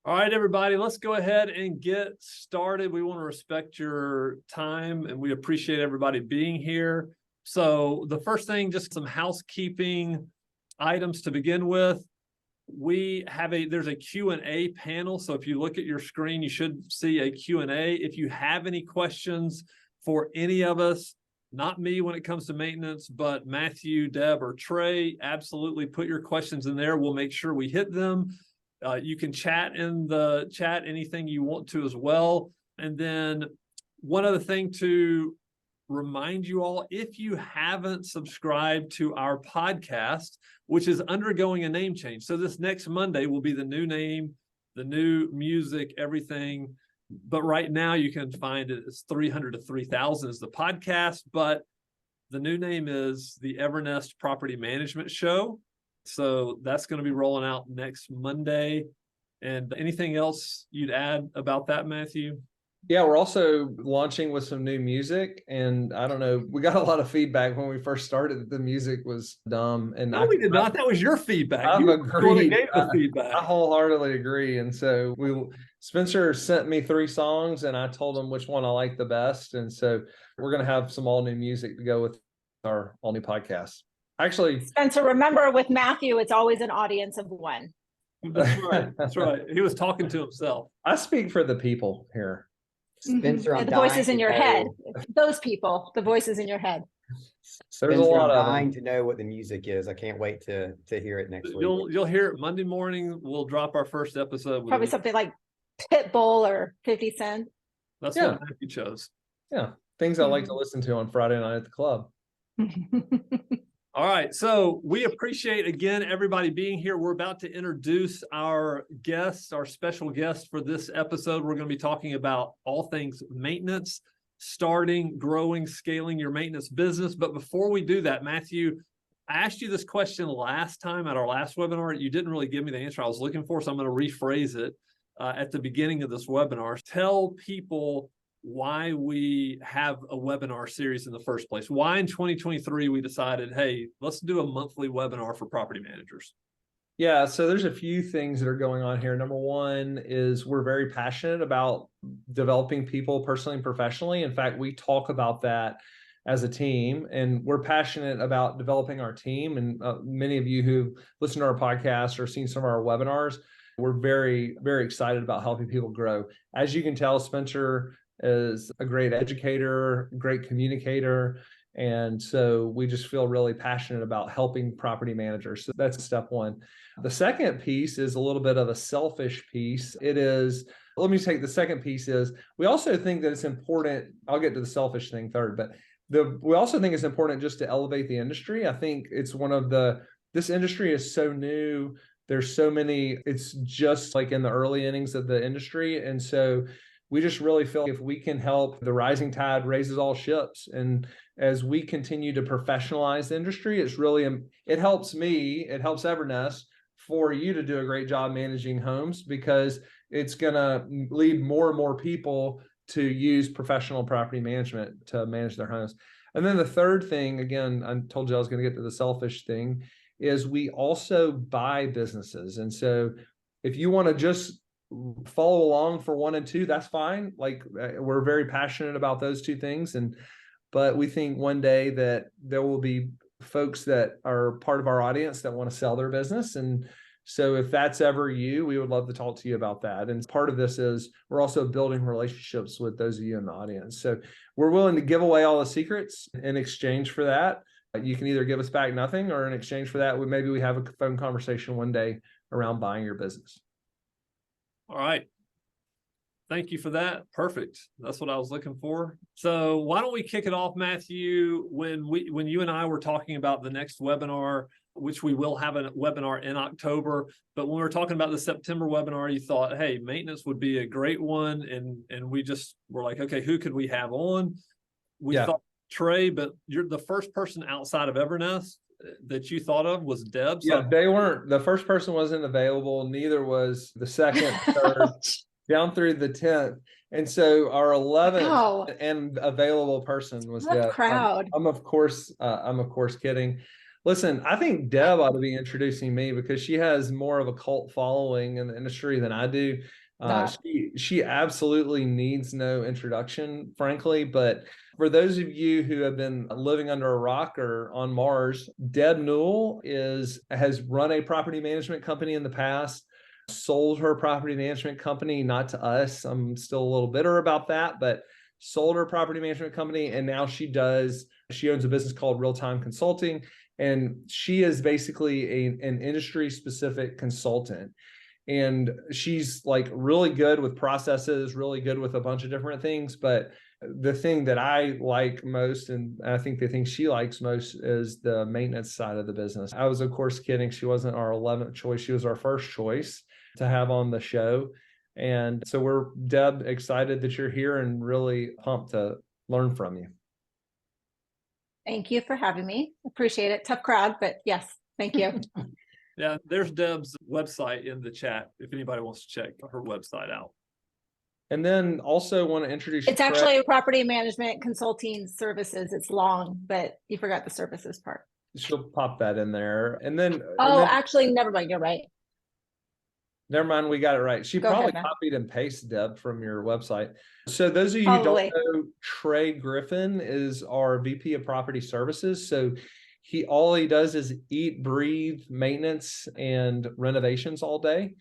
All right, everybody, let's go ahead and get started. We want to respect your time and we appreciate everybody being here. So the first thing, just some housekeeping items to begin with. There's a Q&A panel. So if you look at your screen, you should see a Q&A. If you have any questions for any of us, not me when it comes to maintenance, but Matthew, Deb, or Trey, absolutely put your questions in there. We'll make sure we hit them. You can chat in the chat anything you want to as well. And then one other thing to remind you all, if you haven't subscribed to our podcast, which is undergoing a name change. So this next Monday will be the new name, the new music, everything. But right now you can find it as 300 to 3000 is the podcast, but the new name is the Evernest Property Management Show. So that's going to be rolling out next Monday. And anything else you'd add about that, Matthew? Yeah, we're also launching with some new music. And I don't know, we got a lot of feedback when we first started that the music was dumb. And no, we did not. That was your feedback. I've agreed. Gave the feedback. I wholeheartedly agree. And so Spencer sent me 3 songs and I told him which one I liked the best. And so we're going to have some all new music to go with our all new podcast. Actually, Spencer, remember with Matthew, it's always an audience of one. That's right. That's right. He was talking to himself. I speak for the people here. Spencer, the voices in your head. Those people, the voices in your head. There's a lot of dying to know what the music is. I can't wait to hear it next week. You'll hear it Monday morning. We'll drop our first episode. Probably something like Pitbull or 50 Cent. That's what Matthew chose. Yeah, things I like to listen to on Friday night at the club. All right, so we appreciate, again, everybody being here. We're about to introduce our guests, our special guest for this episode. We're going to be talking about all things maintenance, starting, growing, scaling your maintenance business. But before we do that, Matthew, I asked you this question last time at our last webinar. You didn't really give me the answer I was looking for, so I'm going to rephrase it at the beginning of this webinar. Tell people why we have a webinar series in the first place. Why in 2023 we decided, hey, let's do a monthly webinar for property managers. Yeah, so there's a few things that are going on here. Number one is we're very passionate about developing people personally and professionally. In fact, we talk about that as a team, and we're passionate about developing our team. And many of you who listen to our podcast or seen some of our webinars, we're very, very excited about helping people grow. As you can tell, Spencer is a great educator, great communicator. And so we just feel really passionate about helping property managers. So that's step one. The second piece is a little bit of a selfish piece. Let me take the second piece is we also think that it's important. I'll get to the selfish thing third, but we also think it's important just to elevate the industry. I think it's this industry is so new. There's so many, it's just like in the early innings of the industry. And so we just really feel if we can help, the rising tide raises all ships. And as we continue to professionalize the industry, it helps me, it helps Evernest for you to do a great job managing homes, because it's going to lead more and more people to use professional property management to manage their homes. And then the third thing, again, I told you I was going to get to the selfish thing, is we also buy businesses. And so if you want to just follow along for 1 and 2, that's fine. Like, we're very passionate about those 2 things. But we think one day that there will be folks that are part of our audience that want to sell their business. And so if that's ever you, we would love to talk to you about that. And part of this is we're also building relationships with those of you in the audience. So we're willing to give away all the secrets in exchange for that. You can either give us back nothing, or in exchange for that, maybe we have a phone conversation one day around buying your business. All right. Thank you for that. Perfect. That's what I was looking for. So why don't we kick it off, Matthew, when you and I were talking about the next webinar, which we will have a webinar in October. But when we were talking about the September webinar, you thought, hey, maintenance would be a great one. And we just were like, okay, who could we have on? We thought Trey, but you're the first person outside of Evernest that you thought of was Deb. So they weren't. The first person wasn't available. Neither was the second, third, down through the 10th. And so our 11th and available person was Deb. Crowd. I'm of course kidding. Listen, I think Deb ought to be introducing me because she has more of a cult following in the industry than I do. She absolutely needs no introduction, frankly. But for those of you who have been living under a rock or on Mars, Deb Newell has run a property management company in the past, sold her property management company, not to us. I'm still a little bitter about that, but sold her property management company. And now she owns a business called Real Time Consulting. And she is basically an industry specific consultant. And she's like really good with processes, really good with a bunch of different things. But the thing that I like most, and I think the thing she likes most, is the maintenance side of the business. I was, of course, kidding. She wasn't our 11th choice. She was our first choice to have on the show. And so we're, Deb, excited that you're here and really pumped to learn from you. Thank you for having me. Appreciate it. Tough crowd, but yes, thank you. Yeah, there's Deb's website in the chat if anybody wants to check her website out. And then also want to introduce It's actually a property management consulting services. It's long, but you forgot the services part. She'll pop that in there. And then actually, never mind. You're right. Never mind, we got it right. She probably copied and pasted, Deb, from your website. So those of you who don't know, Trey Griffin is our VP of Property Services. So all he does is eat, breathe, maintenance, and renovations all day.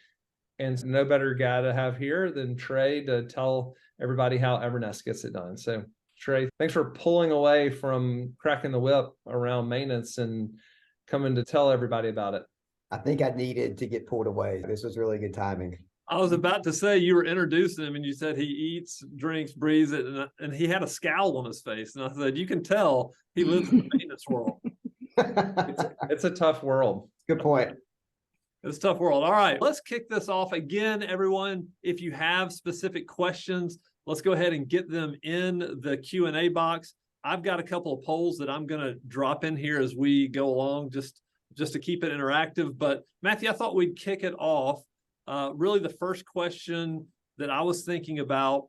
And no better guy to have here than Trey to tell everybody how Evernest gets it done. So Trey, thanks for pulling away from cracking the whip around maintenance and coming to tell everybody about it. I think I needed to get pulled away. This was really good timing. I was about to say, you were introducing him and you said he eats, drinks, breathes it, and he had a scowl on his face. And I said, you can tell he lives in the maintenance world. It's a tough world. Good point. It's a tough world. All right, let's kick this off again, everyone. If you have specific questions, let's go ahead and get them in the Q&A box. I've got a couple of polls that I'm going to drop in here as we go along, just to keep it interactive. But Matthew, I thought we'd kick it off. Really, the first question that I was thinking about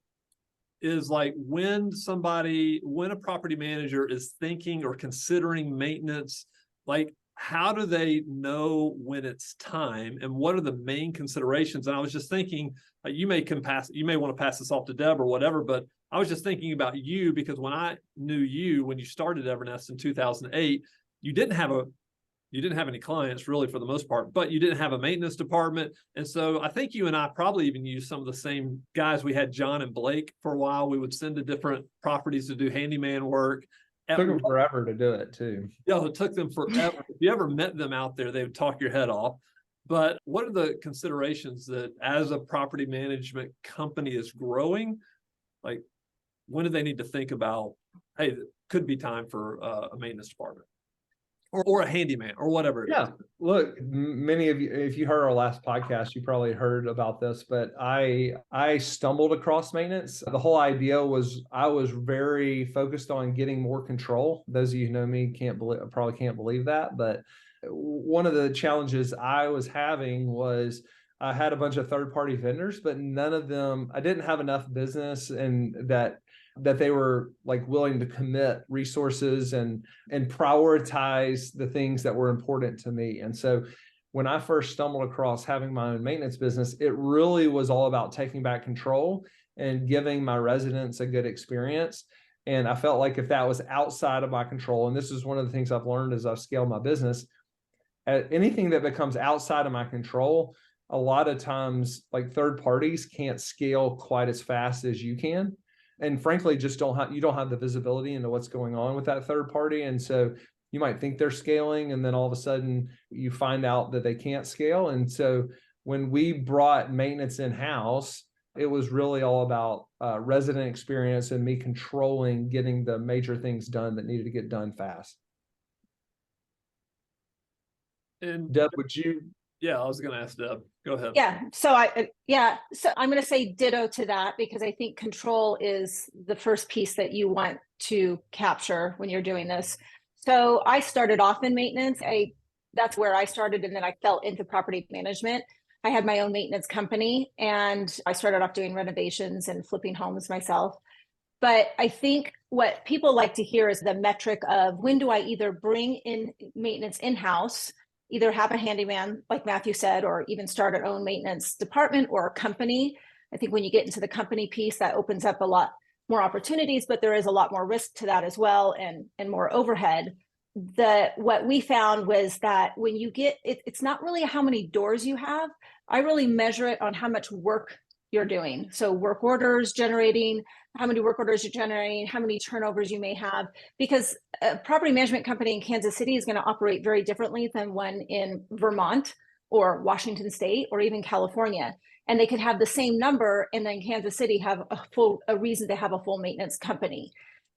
is like when a property manager is thinking or considering maintenance, like how do they know when it's time and what are the main considerations? And I was just thinking, you may want to pass this off to Deb or whatever, but I was just thinking about you because when I knew you, when you started Evernest in 2008, you didn't have any clients really for the most part, but you didn't have a maintenance department. And so I think you and I probably even used some of the same guys. We had John and Blake for a while. We would send to different properties to do handyman work. It took them forever to do it too. Yeah, it took them forever. If you ever met them out there, they would talk your head off. But what are the considerations that as a property management company is growing, like when do they need to think about, hey, it could be time for a maintenance department? Or a handyman or whatever it is. Look, many of you, if you heard our last podcast, you probably heard about this, but I stumbled across maintenance. The whole idea was I was very focused on getting more control. Those of you who know me probably can't believe that. But one of the challenges I was having was I had a bunch of third-party vendors, but none of them, I didn't have enough business and that they were like willing to commit resources and prioritize the things that were important to me. And so when I first stumbled across having my own maintenance business, it really was all about taking back control and giving my residents a good experience. And I felt like if that was outside of my control, and this is one of the things I've learned as I've scaled my business, anything that becomes outside of my control, a lot of times like third parties can't scale quite as fast as you can. And frankly, you don't have the visibility into what's going on with that third party. And so you might think they're scaling, and then all of a sudden you find out that they can't scale. And so when we brought maintenance in-house, it was really all about resident experience and me controlling getting the major things done that needed to get done fast. And Deb, would you? Yeah, I was going to ask Deb. Go ahead. Yeah. So I'm going to say ditto to that because I think control is the first piece that you want to capture when you're doing this. So I started off in maintenance. That's where I started, and then I fell into property management. I had my own maintenance company, and I started off doing renovations and flipping homes myself. But I think what people like to hear is the metric of when do I either bring in maintenance in-house, either have a handyman, like Matthew said, or even start our own maintenance department or a company. I think when you get into the company piece, that opens up a lot more opportunities, but there is a lot more risk to that as well, and more overhead. What we found was that when you get it's not really how many doors you have. I really measure it on how much work you're doing. So work orders generating, how many work orders you're generating, how many turnovers you may have, because a property management company in Kansas City is going to operate very differently than one in Vermont or Washington State or even California. And they could have the same number and then Kansas City have a reason to have a full maintenance company.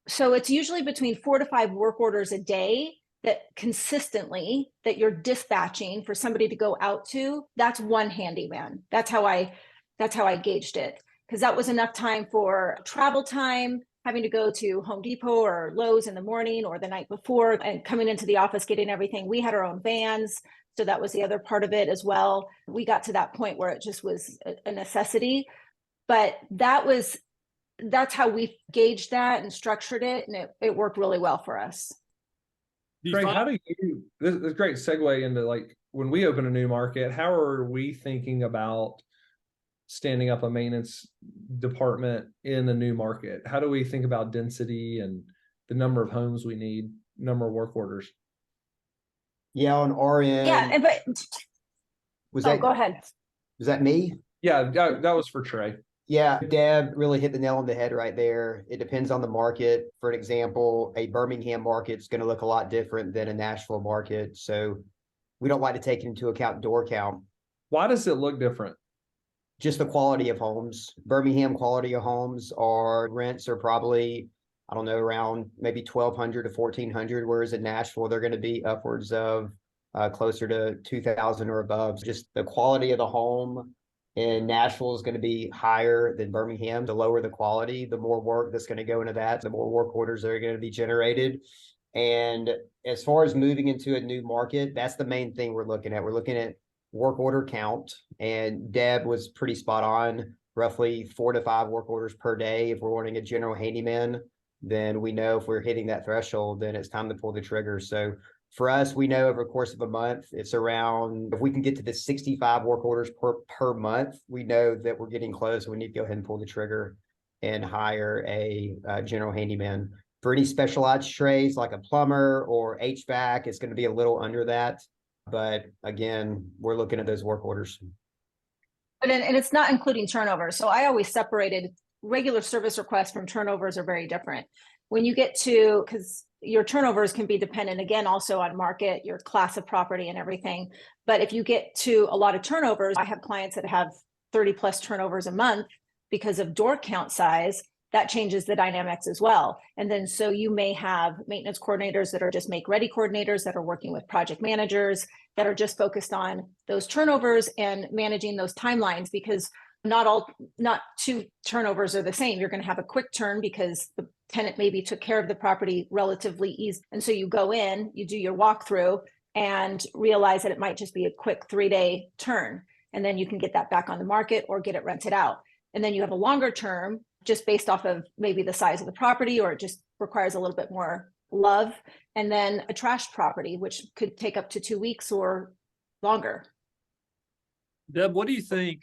So it's usually between 4 to 5 work orders a day that consistently that you're dispatching for somebody to go out to. That's one handyman. That's how I gauged it, because that was enough time for travel time, having to go to Home Depot or Lowe's in the morning or the night before and coming into the office, getting everything. We had our own vans, so that was the other part of it as well. We got to that point where it just was a necessity, but that's how we gauged that and structured it, and it worked really well for us. Greg, how do you, this is a great segue into like, when we open a new market, how are we thinking about standing up a maintenance department in a new market? How do we think about density and the number of homes we need, number of work orders? Yeah, on our end. Yeah, but go ahead. Was that me? Yeah, that was for Trey. Yeah, Deb really hit the nail on the head right there. It depends on the market. For an example, a Birmingham market is going to look a lot different than a Nashville market. So we don't like to take into account door count. Why does it look different? Just the quality of homes. Birmingham quality of homes rents are probably, I don't know, around maybe 1,200 to 1,400, whereas in Nashville, they're going to be upwards of closer to 2,000 or above. Just the quality of the home in Nashville is going to be higher than Birmingham. The lower the quality, the more work that's going to go into that, the more work orders that are going to be generated. And as far as moving into a new market, that's the main thing we're looking at. We're looking at work order count, and Deb was pretty spot on. Roughly 4 to 5 work orders per day. If we're wanting a general handyman, then we know if we're hitting that threshold, then it's time to pull the trigger. So for us, we know over the course of a month, it's around, if we can get to the 65 work orders per month, we know that we're getting close. We need to go ahead and pull the trigger and hire a general handyman. For any specialized trades like a plumber or HVAC, it's going to be a little under that. But again, we're looking at those work orders. And it's not including turnovers. So I always separated regular service requests from turnovers are very different. When you get to, because your turnovers can be dependent again also on market, your class of property and everything. But if you get to a lot of turnovers, I have clients that have 30 plus turnovers a month because of door count size. That changes the dynamics as well. And then so you may have maintenance coordinators that are just make ready coordinators that are working with project managers that are just focused on those turnovers and managing those timelines, because not 2 turnovers are the same. You're going to have a quick turn because the tenant maybe took care of the property relatively easy. And so you go in, you do your walkthrough and realize that it might just be a quick 3-day turn. And then you can get that back on the market or get it rented out. And then you have a longer term just based off of maybe the size of the property, or it just requires a little bit more love. And then a trash property, which could take up to 2 weeks or longer. Deb, what do you think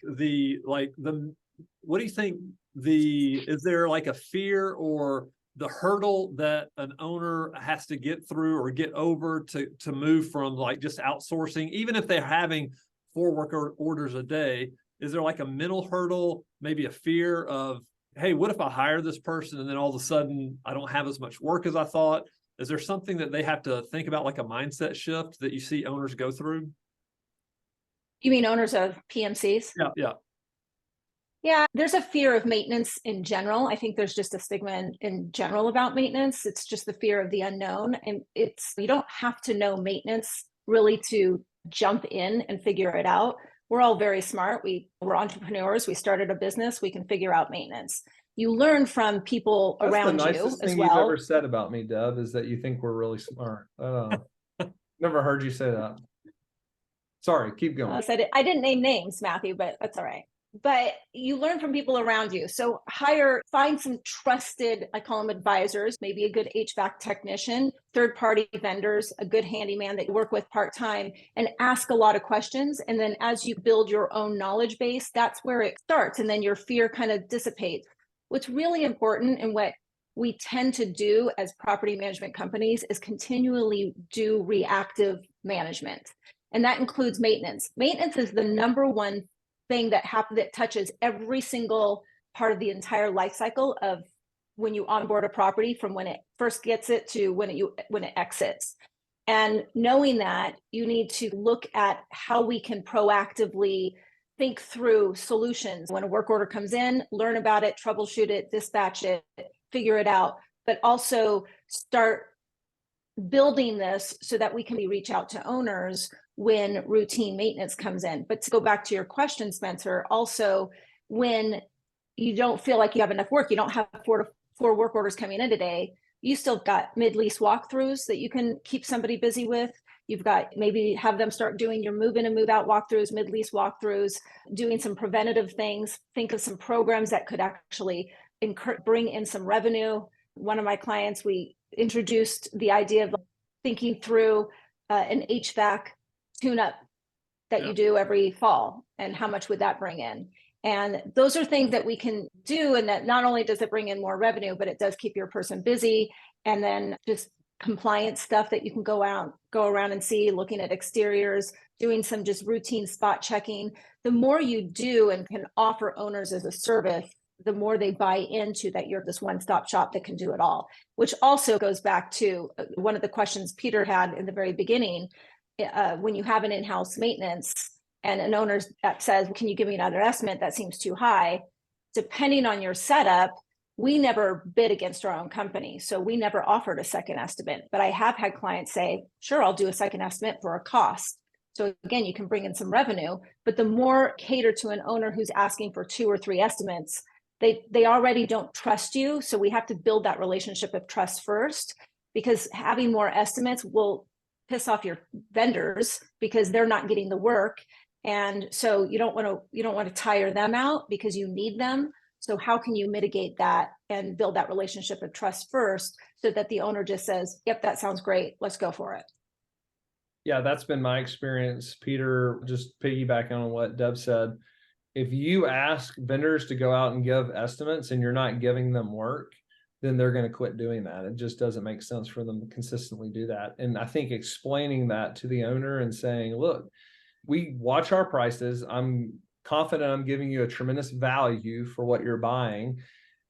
is there like a fear or the hurdle that an owner has to get through or get over to move from like just outsourcing, even if they're having 4 work orders a day? Is there like a mental hurdle, maybe a fear of, hey, what if I hire this person and then all of a sudden I don't have as much work as I thought? Is there something that they have to think about, like a mindset shift that you see owners go through? You mean owners of PMCs? Yeah. Yeah, there's a fear of maintenance in general. I think there's just a stigma in general about maintenance. It's just the fear of the unknown. And you don't have to know maintenance really to jump in and figure it out. We're all very smart. We're entrepreneurs. We started a business. We can figure out maintenance. You learn from people around you as well. That's the nicest thing you've ever said about me, Deb, is that you think we're really smart. Never heard you say that. Sorry, keep going. I didn't name names, Matthew, but that's all right. but you learn from people around you. So find some trusted, I call them advisors, maybe a good HVAC technician, third-party vendors, a good handyman that you work with part-time, and ask a lot of questions. And then as you build your own knowledge base, that's where it starts. And then your fear kind of dissipates. What's really important and what we tend to do as property management companies is continually do reactive management. And that includes maintenance. Maintenance is the number one thing that touches every single part of the entire life cycle of when you onboard a property, from when it first gets it to when it exits. And knowing that, you need to look at how we can proactively think through solutions. When a work order comes in, learn about it, troubleshoot it, dispatch it, figure it out, but also start building this so that we can reach out to owners when routine maintenance comes in. But to go back to your question, Spencer, also when you don't feel like you have enough work, you don't have four work orders coming in today, you still got mid-lease walkthroughs that you can keep somebody busy with. You've got maybe have them start doing your move in and move out walkthroughs, mid-lease walkthroughs, doing some preventative things. Think of some programs that could actually bring in some revenue. One of my clients, we introduced the idea of thinking through an HVAC tune-up that you do every fall, and how much would that bring in? And those are things that we can do, and that not only does it bring in more revenue, but it does keep your person busy. And then just compliance stuff that you can go around and see, looking at exteriors, doing some just routine spot checking. The more you do and can offer owners as a service, the more they buy into that you're this one-stop shop that can do it all, which also goes back to one of the questions Peter had in the very beginning. When you have an in-house maintenance and an owner that says, can you give me another estimate? That seems too high. Depending on your setup, we never bid against our own company. So we never offered a second estimate, but I have had clients say, sure, I'll do a second estimate for a cost. So again, you can bring in some revenue, but the more cater to an owner who's asking for 2 or 3 estimates, they already don't trust you. So we have to build that relationship of trust first, because having more estimates will piss off your vendors because they're not getting the work. And so you don't want to tire them out because you need them. So how can you mitigate that and build that relationship of trust first, so that the owner just says, yep, that sounds great, let's go for it. Yeah, that's been my experience, Peter. Just piggybacking on what Deb said. If you ask vendors to go out and give estimates and you're not giving them work, then they're going to quit doing that. It just doesn't make sense for them to consistently do that. And I think explaining that to the owner and saying, look, we watch our prices. I'm confident I'm giving you a tremendous value for what you're buying.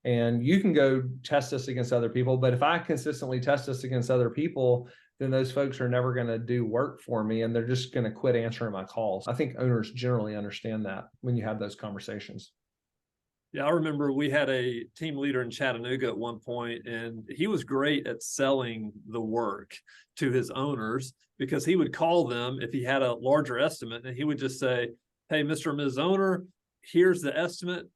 And you can go test us against other people. But if I consistently test us against other people, then those folks are never going to do work for me, and they're just going to quit answering my calls. I think owners generally understand that when you have those conversations. Yeah, I remember we had a team leader in Chattanooga at one point, and he was great at selling the work to his owners, because he would call them if he had a larger estimate, and he would just say, hey, Mr. and Ms. Owner, here's the estimate.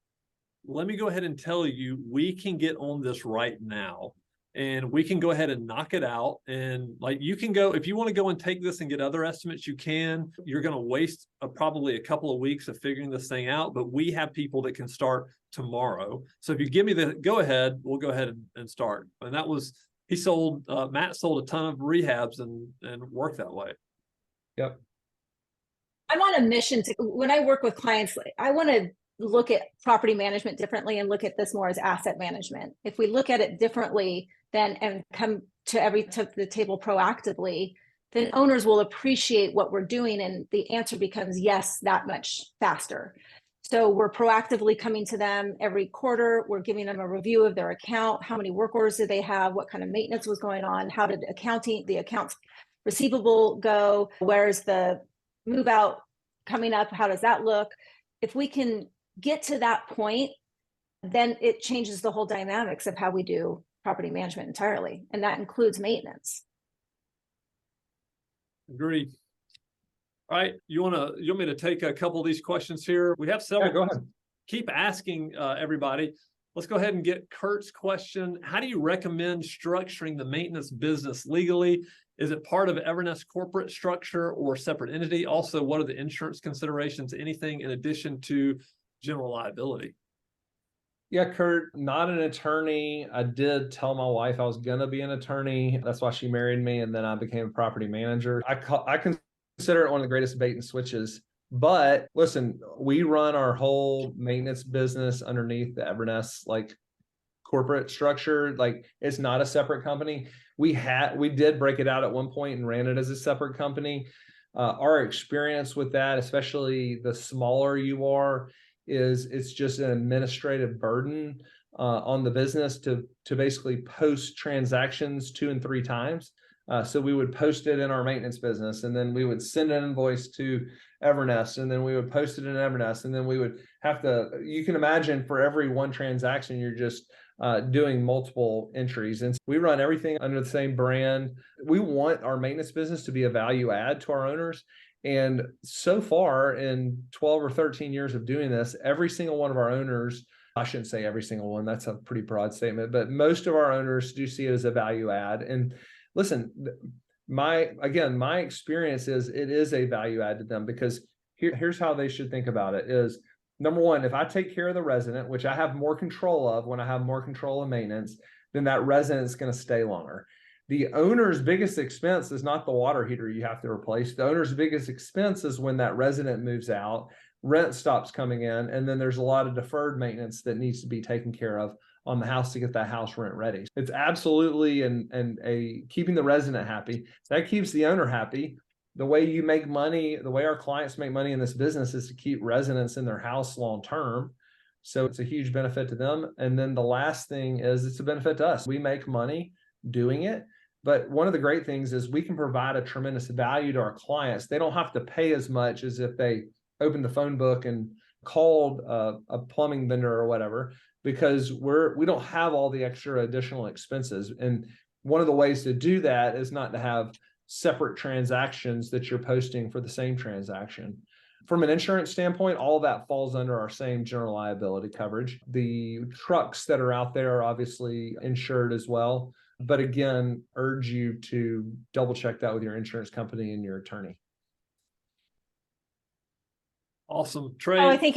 Let me go ahead and tell you, we can get on this right now, and we can go ahead and knock it out. And like, you can go, if you want to go and take this and get other estimates, you can. You're going to waste probably a couple of weeks of figuring this thing out, but we have people that can start tomorrow. So if you give me the go ahead, we'll go ahead and start. And that was, Matt sold a ton of rehabs and worked that way. Yep. I'm on a mission when I work with clients, I want to look at property management differently and look at this more as asset management. If we look at it differently and come to the table proactively, then owners will appreciate what we're doing, and the answer becomes yes, that much faster. So we're proactively coming to them every quarter. We're giving them a review of their account. How many work orders did they have? What kind of maintenance was going on? How did the accounts receivable go? Where's the move out coming up? How does that look? If we can get to that point, then it changes the whole dynamics of how we do property management entirely. And that includes maintenance. Agreed. All right. You want me to take a couple of these questions here? We have several. Yeah, go ahead. Keep asking everybody. Let's go ahead and get Kurt's question. How do you recommend structuring the maintenance business legally? Is it part of Evernest corporate structure or separate entity? Also, what are the insurance considerations? Anything in addition to general liability? Yeah, Kurt, not an attorney. I did tell my wife I was gonna be an attorney. That's why she married me, and then I became a property manager. I consider it one of the greatest bait and switches. But listen, we run our whole maintenance business underneath the Evernest like corporate structure. Like it's not a separate company. We did break it out at one point and ran it as a separate company. Our experience with that, especially the smaller you are, is it's just an administrative burden on the business to basically post transactions 2 and 3 times. So we would post it in our maintenance business, and then we would send an invoice to Evernest, and then we would post it in Evernest, and then we would have to, you can imagine for every one transaction, you're just doing multiple entries. And we run everything under the same brand. We want our maintenance business to be a value add to our owners. And so far in 12 or 13 years of doing this, every single one of our owners, I shouldn't say every single one, that's a pretty broad statement, but most of our owners do see it as a value add. And listen, my experience is it is a value add to them, because here's how they should think about it is, number one, if I take care of the resident, which I have more control of when I have more control of maintenance, then that resident is going to stay longer. The owner's biggest expense is not the water heater you have to replace. The owner's biggest expense is when that resident moves out, rent stops coming in, and then there's a lot of deferred maintenance that needs to be taken care of on the house to get that house rent ready. It's absolutely a keeping the resident happy. That keeps the owner happy. The way you make money, the way our clients make money in this business is to keep residents in their house long term. So it's a huge benefit to them. And then the last thing is it's a benefit to us. We make money doing it. But one of the great things is we can provide a tremendous value to our clients. They don't have to pay as much as if they opened the phone book and called a plumbing vendor or whatever, because we don't have all the extra additional expenses. And one of the ways to do that is not to have separate transactions that you're posting for the same transaction. From an insurance standpoint, all of that falls under our same general liability coverage. The trucks that are out there are obviously insured as well. But again, urge you to double check that with your insurance company and your attorney. Awesome. Trey. Oh, I think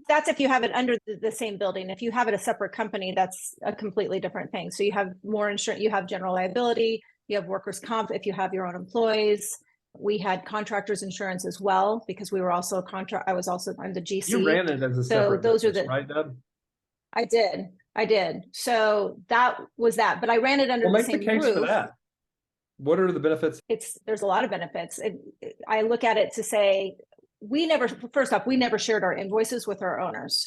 that's if you have it under the same building. If you have it a separate company, that's a completely different thing. So you have more insurance, you have general liability, you have workers' comp if you have your own employees. We had contractors insurance as well, because we were also I'm the GC. You ran it as a separate business, right, Deb? I did. So that was that, but I ran it under the same make the case roof. for that. What are the benefits? There's a lot of benefits. I look at it to say, first off, we never shared our invoices with our owners.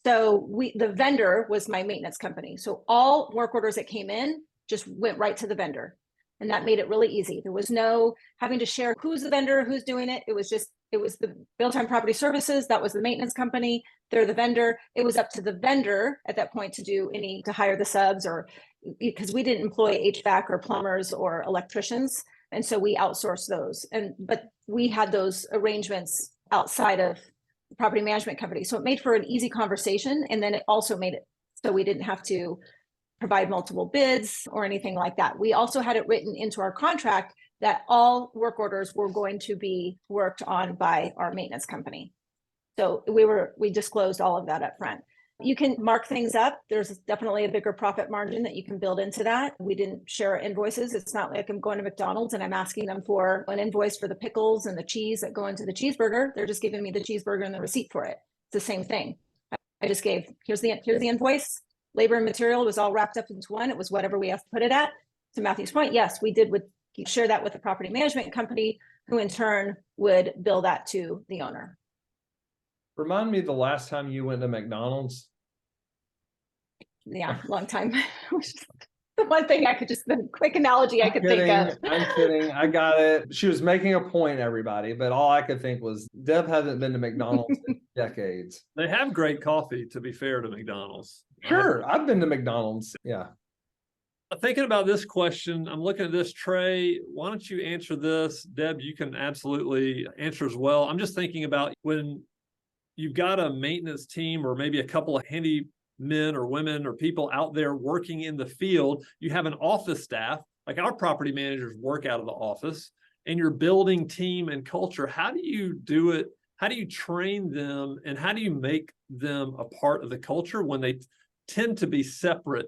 So the vendor was my maintenance company. So all work orders that came in just went right to the vendor. And that made it really easy. There was no having to share who's the vendor, who's doing it. It was the Built-Time Property Services. That was the maintenance company. They're the vendor. It was up to the vendor at that point to hire the subs, or because we didn't employ HVAC or plumbers or electricians. And so we outsourced those. But we had those arrangements outside of the property management company. So it made for an easy conversation. And then it also made it so we didn't have to provide multiple bids or anything like that. We also had it written into our contract that all work orders were going to be worked on by our maintenance company. So we disclosed all of that up front. You can mark things up. There's definitely a bigger profit margin that you can build into that. We didn't share invoices. It's not like I'm going to McDonald's and I'm asking them for an invoice for the pickles and the cheese that go into the cheeseburger. They're just giving me the cheeseburger and the receipt for it. It's the same thing. I just gave, here's the invoice. Labor and material was all wrapped up into one. It was whatever we have to put it at. To Matthew's point, yes, we did share that with the property management company, who in turn would bill that to the owner. Remind me the last time you went to McDonald's. Yeah, long time. The one thing the quick analogy I could think of. I'm kidding. I got it. She was making a point, everybody, but all I could think was Deb hasn't been to McDonald's in decades. They have great coffee, to be fair to McDonald's. Sure. I've been to McDonald's. Yeah. Thinking about this question, I'm looking at this, Trey. Why don't you answer this? Deb, you can absolutely answer as well. I'm just thinking about when you've got a maintenance team or maybe a couple of handy men or women or people out there working in the field, you have an office staff, like our property managers work out of the office, and you're building team and culture. How do you do it? How do you train them? And how do you make them a part of the culture when they tend to be separate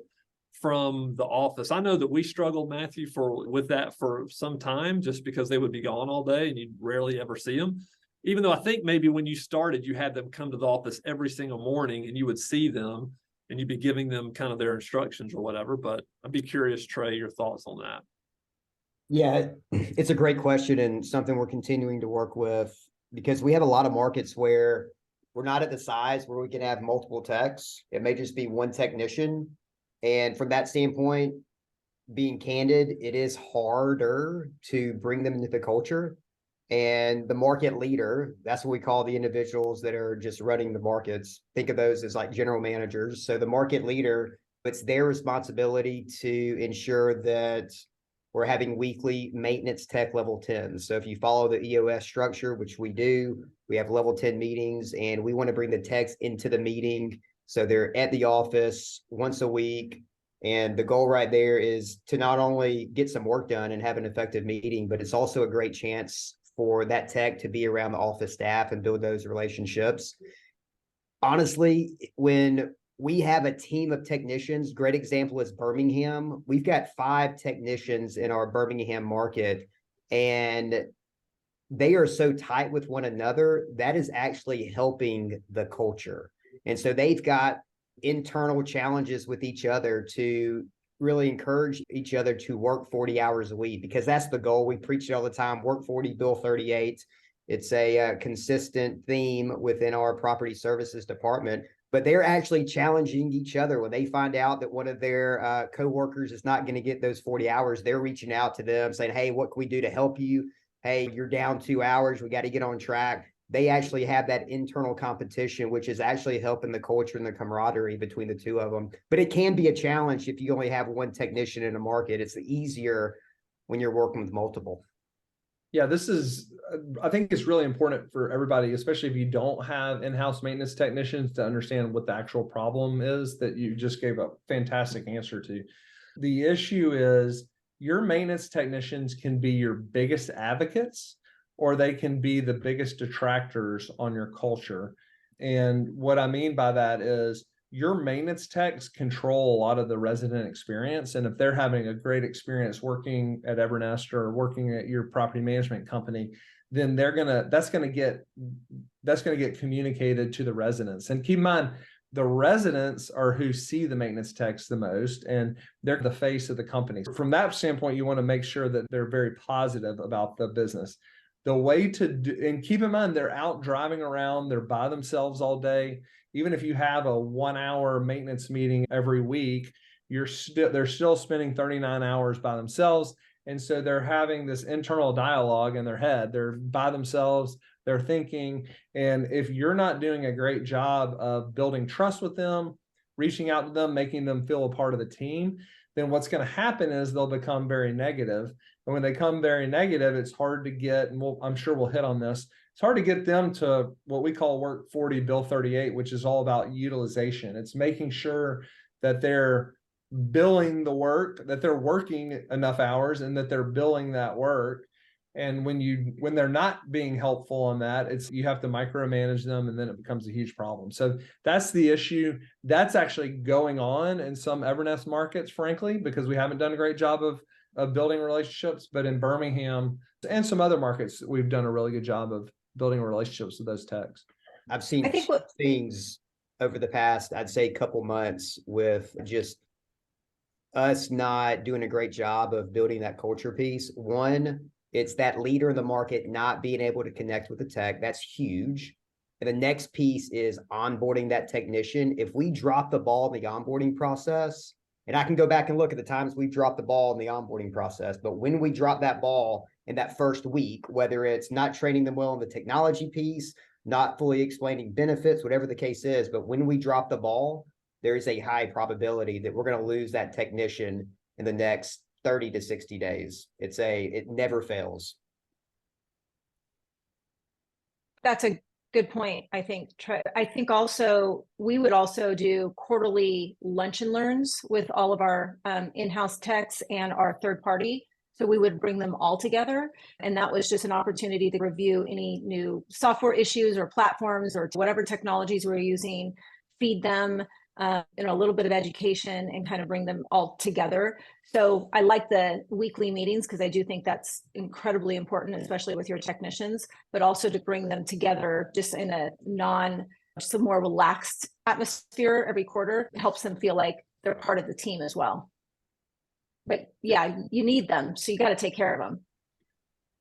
from the office. I know that we struggled, Matthew, with that for some time, just because they would be gone all day and you'd rarely ever see them. Even though I think maybe when you started, you had them come to the office every single morning and you would see them and you'd be giving them kind of their instructions or whatever. But I'd be curious, Trey, your thoughts on that. Yeah, it's a great question and something we're continuing to work with, because we have a lot of markets where we're not at the size where we can have multiple techs. It may just be one technician. And from that standpoint, being candid, it is harder to bring them into the culture. And the market leader, that's what we call the individuals that are just running the markets. Think of those as like general managers. So the market leader, it's their responsibility to ensure that we're having weekly maintenance tech level 10. So if you follow the EOS structure, which we do, we have level 10 meetings, and we want to bring the techs into the meeting. So they're at the office once a week. And the goal right there is to not only get some work done and have an effective meeting, but it's also a great chance for that tech to be around the office staff and build those relationships. Honestly, when we have a team of technicians, great example is Birmingham. We've got 5 technicians in our Birmingham market, and they are so tight with one another that is actually helping the culture. And so they've got internal challenges with each other to really encourage each other to work 40 hours a week, because that's the goal. We preach it all the time, work 40, bill 38. It's a consistent theme within our property services department, but they're actually challenging each other. When they find out that one of their coworkers is not going to get those 40 hours, they're reaching out to them saying, hey, what can we do to help you? Hey, you're down 2 hours. We got to get on track. They actually have that internal competition, which is actually helping the culture and the camaraderie between the two of them. But it can be a challenge if you only have one technician in a market. It's easier when you're working with multiple. Yeah, I think it's really important for everybody, especially if you don't have in-house maintenance technicians, to understand what the actual problem is that you just gave a fantastic answer to. The issue is your maintenance technicians can be your biggest advocates, or they can be the biggest detractors on your culture. And what I mean by that is your maintenance techs control a lot of the resident experience. And if they're having a great experience working at Evernest or working at your property management company, then that's gonna get communicated to the residents. And keep in mind, the residents are who see the maintenance techs the most, and they're the face of the company. From that standpoint, you want to make sure that they're very positive about the business. The way to do, and keep in mind, they're out driving around, they're by themselves all day. Even if you have a 1 hour maintenance meeting every week, they're still spending 39 hours by themselves. And so they're having this internal dialogue in their head. They're by themselves, they're thinking. And if you're not doing a great job of building trust with them, reaching out to them, making them feel a part of the team, then what's going to happen is they'll become very negative. And when they come very negative, it's hard to get, and I'm sure we'll hit on this, it's hard to get them to what we call work 40, bill 38, which is all about utilization. It's making sure that they're billing the work, that they're working enough hours, and that they're billing that work. And when they're not being helpful on that, you have to micromanage them, and then it becomes a huge problem. So that's the issue. That's actually going on in some Evernest markets, frankly, because we haven't done a great job of building relationships. But in Birmingham and some other markets, we've done a really good job of building relationships with those techs. I've seen things over the past, I'd say, couple months with just us not doing a great job of building that culture piece. One, it's that leader in the market not being able to connect with the tech. That's huge. And the next piece is onboarding that technician. If we drop the ball in the onboarding process, and I can go back and look at the times we've dropped the ball in the onboarding process, but when we drop that ball in that first week, whether it's not training them well in the technology piece, not fully explaining benefits, whatever the case is, but when we drop the ball, there is a high probability that we're going to lose that technician in the next 30 to 60 days. It never fails. That's a good point, I think. I think also we would also do quarterly lunch and learns with all of our in-house techs and our third party So we would bring them all together. And that was just an opportunity to review any new software issues or platforms or whatever technologies we're using, feed them a little bit of education and kind of bring them all together. So I like the weekly meetings because I do think that's incredibly important, especially with your technicians, but also to bring them together just in a just a more relaxed atmosphere every quarter helps them feel like they're part of the team as well. But yeah, you need them, so you got to take care of them.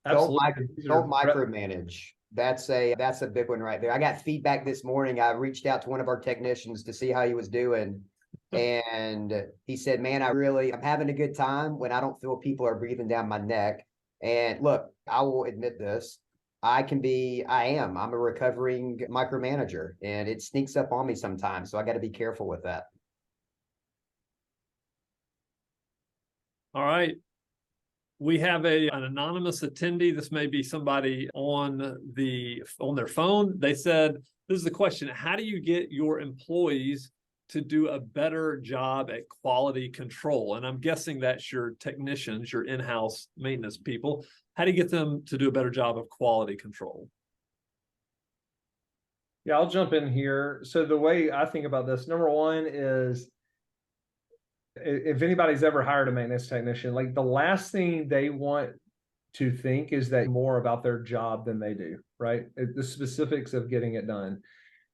Absolutely. Don't micromanage. That's a big one right there. I got feedback this morning. I reached out to one of our technicians to see how he was doing. And he said, man, I'm having a good time when I don't feel people are breathing down my neck. And look, I will admit this. I'm a recovering micromanager and it sneaks up on me sometimes. So I got to be careful with that. All right. We have an anonymous attendee. This may be somebody on their phone. They said, this is the question: how do you get your employees to do a better job at quality control? And I'm guessing that's your technicians, your in-house maintenance people. How do you get them to do a better job of quality control? Yeah, I'll jump in here. So the way I think about this, number one is, if anybody's ever hired a maintenance technician, like the last thing they want to think is that more about their job than they do, right? The specifics of getting it done.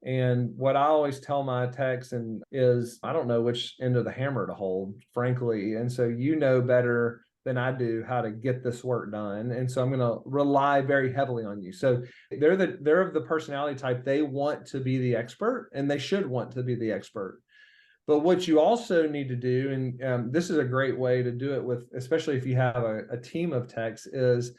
And what I always tell my techs is, I don't know which end of the hammer to hold, frankly. And so you know better than I do how to get this work done. And so I'm going to rely very heavily on you. So they're of the personality type. They want to be the expert and they should want to be the expert. But what you also need to do, and this is a great way to do it with, especially if you have a team of techs, is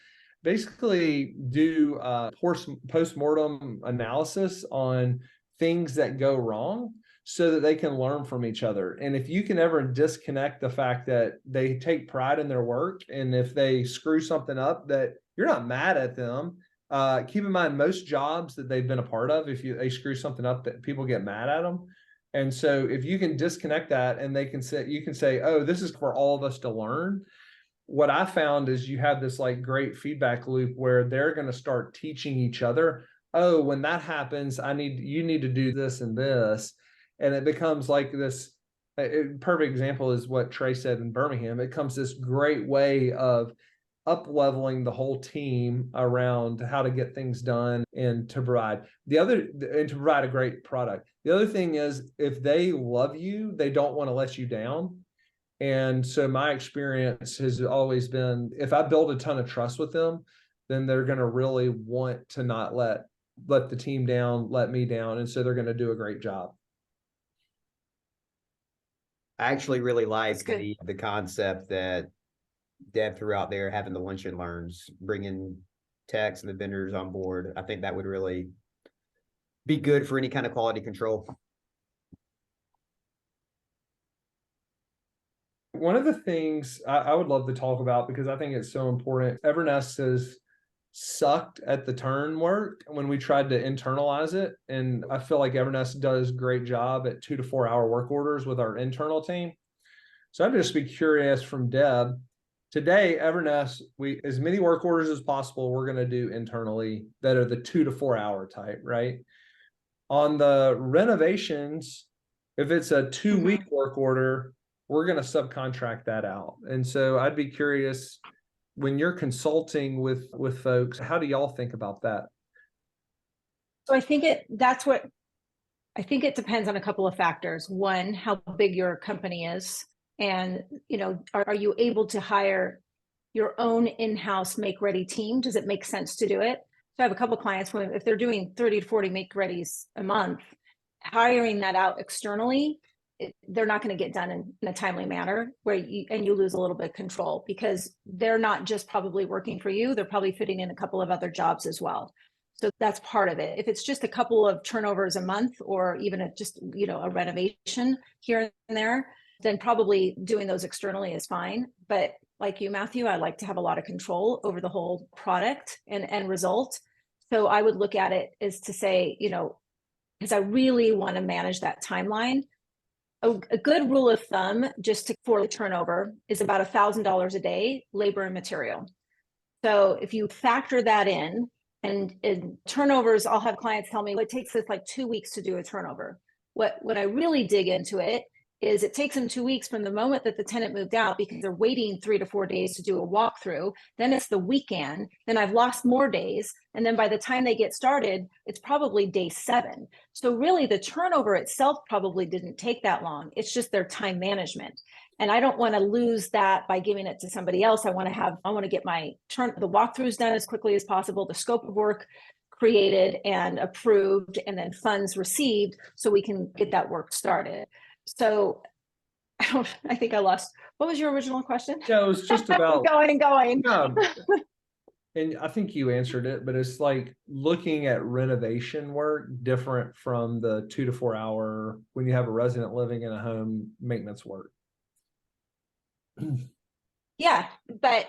basically do post-mortem analysis on things that go wrong so that they can learn from each other. And if you can ever disconnect the fact that they take pride in their work, and if they screw something up, that you're not mad at them. Keep in mind, most jobs that they've been a part of, if they screw something up, that people get mad at them. And so if you can disconnect that and you can say, oh, this is for all of us to learn. What I found is you have this like great feedback loop where they're going to start teaching each other. Oh, when that happens, you need to do this and this. And it becomes like this. Perfect example is what Trey said in Birmingham. It comes this great way of up-leveling the whole team around how to get things done and to provide a great product. The other thing is, if they love you, they don't want to let you down. And so my experience has always been, if I build a ton of trust with them, then they're going to really want to not let the team down, let me down. And so they're going to do a great job. I actually really like the concept that Deb threw out there, having the lunch and learns, bringing techs and the vendors on board. I think that would really be good for any kind of quality control. One of the things I would love to talk about, because I think it's so important, Evernest has sucked at the turn work when we tried to internalize it. And I feel like Evernest does a great job at 2 to 4 hour work orders with our internal team. So I'd just be curious from Deb. Today, Evernest, as many work orders as possible, we're going to do internally that are the 2 to 4 hour type, right? On the renovations, if it's a 2-week work order, we're going to subcontract that out. And so I'd be curious, when you're consulting with folks, how do y'all think about that? So I think it depends on a couple of factors. One, how big your company is. And, are you able to hire your own in-house make-ready team? Does it make sense to do it? So I have a couple of clients, if they're doing 30 to 40 make-readies a month, hiring that out externally, they're not going to get done in a timely manner, you lose a little bit of control, because they're not just probably working for you, they're probably fitting in a couple of other jobs as well. So that's part of it. If it's just a couple of turnovers a month, or even a renovation here and there, then probably doing those externally is fine. But like you, Matthew, I like to have a lot of control over the whole product and end result. So I would look at it as to say, because I really want to manage that timeline, A good rule of thumb, for the turnover, is about $1,000 a day, labor and material. So if you factor that in turnovers, I'll have clients tell me, well, it takes us like 2 weeks to do a turnover. What I really dig into it is it takes them 2 weeks from the moment that the tenant moved out, because they're waiting 3 to 4 days to do a walkthrough. Then it's the weekend. Then I've lost more days. And then by the time they get started, it's probably day 7. So really the turnover itself probably didn't take that long. It's just their time management. And I don't want to lose that by giving it to somebody else. I want to get the walkthroughs done as quickly as possible, the scope of work created and approved, and then funds received so we can get that work started. So I think I lost. What was your original question? Yeah, it was just about going. And I think you answered it, but it's like looking at renovation work different from the 2 to 4 hour when you have a resident living in a home maintenance work. Yeah, but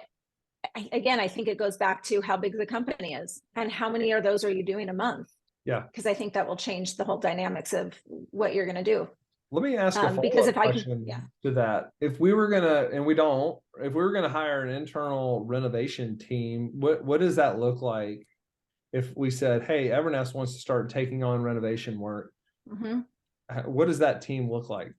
I think it goes back to how big the company is and how many of those are you doing a month? Yeah. Because I think that will change the whole dynamics of what you're going to do. Let me ask a because if follow-up I can, question to that. If we were gonna, and we don't, if we were gonna hire an internal renovation team, what does that look like? If we said, hey, Evernest wants to start taking on renovation work, what does that team look like?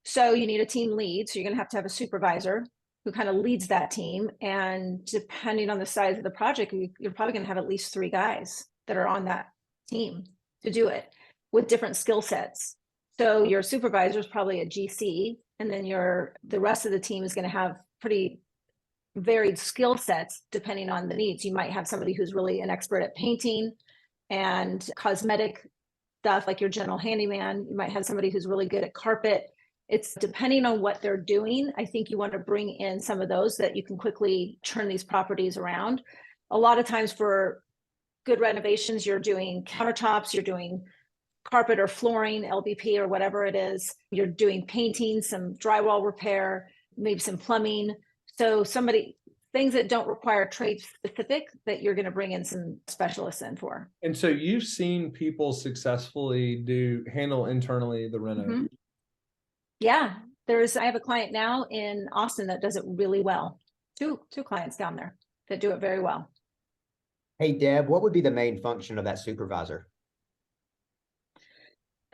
So you need a team lead. So you're going to have a supervisor who kind of leads that team. And depending on the size of the project, you're probably going to have at least 3 guys that are on that team to do it with different skill sets. So your supervisor is probably a GC, and then the rest of the team is going to have pretty varied skill sets depending on the needs. You might have somebody who's really an expert at painting and cosmetic stuff, like your general handyman. You might have somebody who's really good at carpet. It's depending on what they're doing. I think you want to bring in some of those that you can quickly turn these properties around. A lot of times for good renovations, you're doing countertops, you're doing carpet or flooring, LVP or whatever it is. You're doing painting, some drywall repair, maybe some plumbing. So things that don't require trade specific that you're going to bring in some specialists in for. And so you've seen people successfully handle internally the reno. Mm-hmm. Yeah, I have a client now in Austin that does it really well. Two clients down there that do it very well. Hey, Deb, what would be the main function of that supervisor?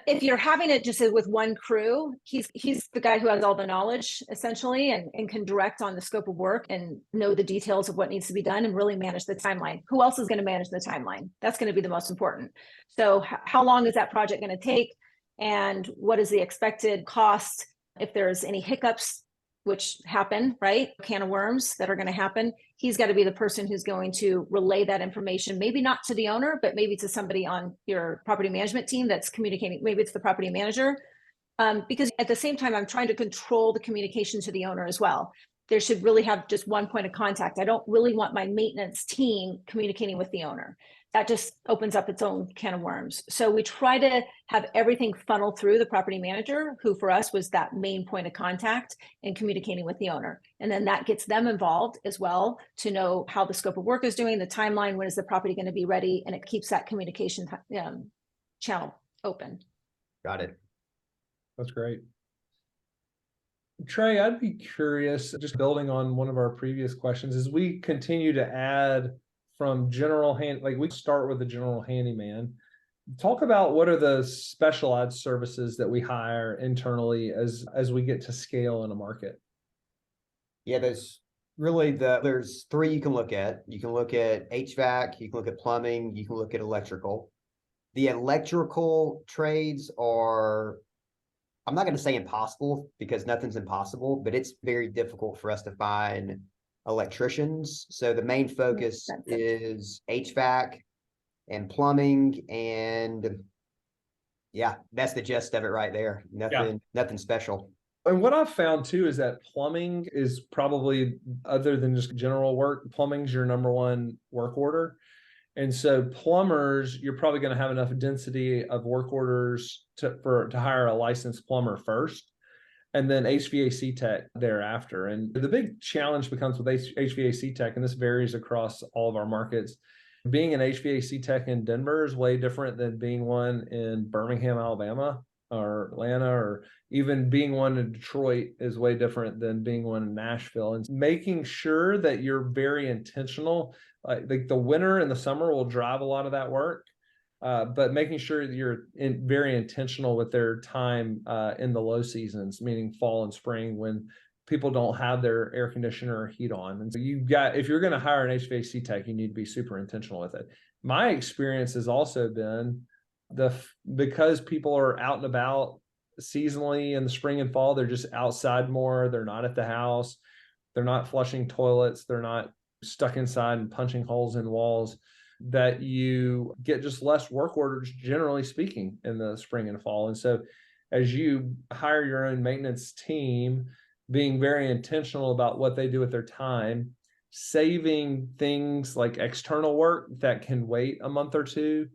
If you're having it just with one crew, he's the guy who has all the knowledge essentially and can direct on the scope of work and know the details of what needs to be done and really manage the timeline. Who else is going to manage the timeline? That's going to be the most important. So how long is that project going to take? And what is the expected cost? If there's any hiccups, which happen, right? A can of worms that are going to happen. He's got to be the person who's going to relay that information, maybe not to the owner, but maybe to somebody on your property management team that's communicating. Maybe it's the property manager. Because at the same time, I'm trying to control the communication to the owner as well. There should really have just one point of contact. I don't really want my maintenance team communicating with the owner. That just opens up its own can of worms. So we try to have everything funnel through the property manager, who for us was that main point of contact in communicating with the owner. And then that gets them involved as well to know how the scope of work is doing, the timeline, when is the property going to be ready, and it keeps that communication channel open. Got it. That's great. Trey, I'd be curious, just building on one of our previous questions, as we continue to add from we start with the general handyman. Talk about what are the specialized services that we hire internally as we get to scale in a market. Yeah, there's 3 you can look at. You can look at HVAC, you can look at plumbing, you can look at electrical. The electrical trades are, I'm not going to say impossible because nothing's impossible, but it's very difficult for us to find electricians. So the main focus is HVAC and plumbing, and yeah, that's the gist of it right there. Nothing special. And what I've found too is that plumbing is probably, other than just general work, plumbing's your number one work order. And so plumbers, you're probably going to have enough density of work orders to hire a licensed plumber first, and then HVAC tech thereafter. And the big challenge becomes with HVAC tech, and this varies across all of our markets. Being an HVAC tech in Denver is way different than being one in Birmingham, Alabama. or Atlanta, or even being one in Detroit is way different than being one in Nashville. And making sure that you're very intentional, like the winter and the summer will drive a lot of that work. But making sure that you're very intentional with their time in the low seasons, meaning fall and spring, when people don't have their air conditioner or heat on. And so if you're going to hire an HVAC tech, you need to be super intentional with it. My experience has also been because people are out and about seasonally in the spring and fall, they're just outside more. They're not at the house. They're not flushing toilets. They're not stuck inside and punching holes in walls, that you get just less work orders, generally speaking, in the spring and fall. And so as you hire your own maintenance team, being very intentional about what they do with their time, saving things like external work that can wait a month or two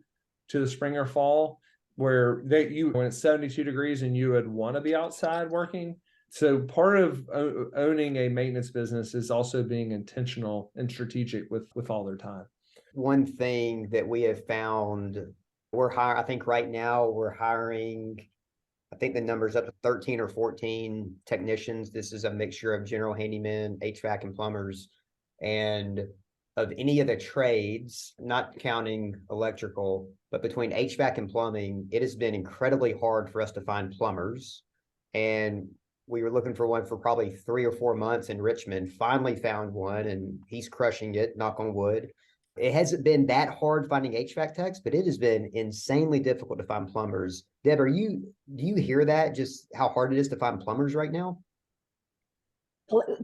to the spring or fall, where when it's 72 degrees and you would want to be outside working. So part of owning a maintenance business is also being intentional and strategic with all their time. One thing that we have found, I think right now we're hiring, I think the number's up to 13 or 14 technicians. This is a mixture of general handymen, HVAC, and plumbers. And of any of the trades, not counting electrical, but between HVAC and plumbing, it has been incredibly hard for us to find plumbers. And we were looking for one for probably 3 or 4 months in Richmond, finally found one, and he's crushing it, knock on wood. It hasn't been that hard finding HVAC techs, but it has been insanely difficult to find plumbers. Deb, do you hear that, just how hard it is to find plumbers right now?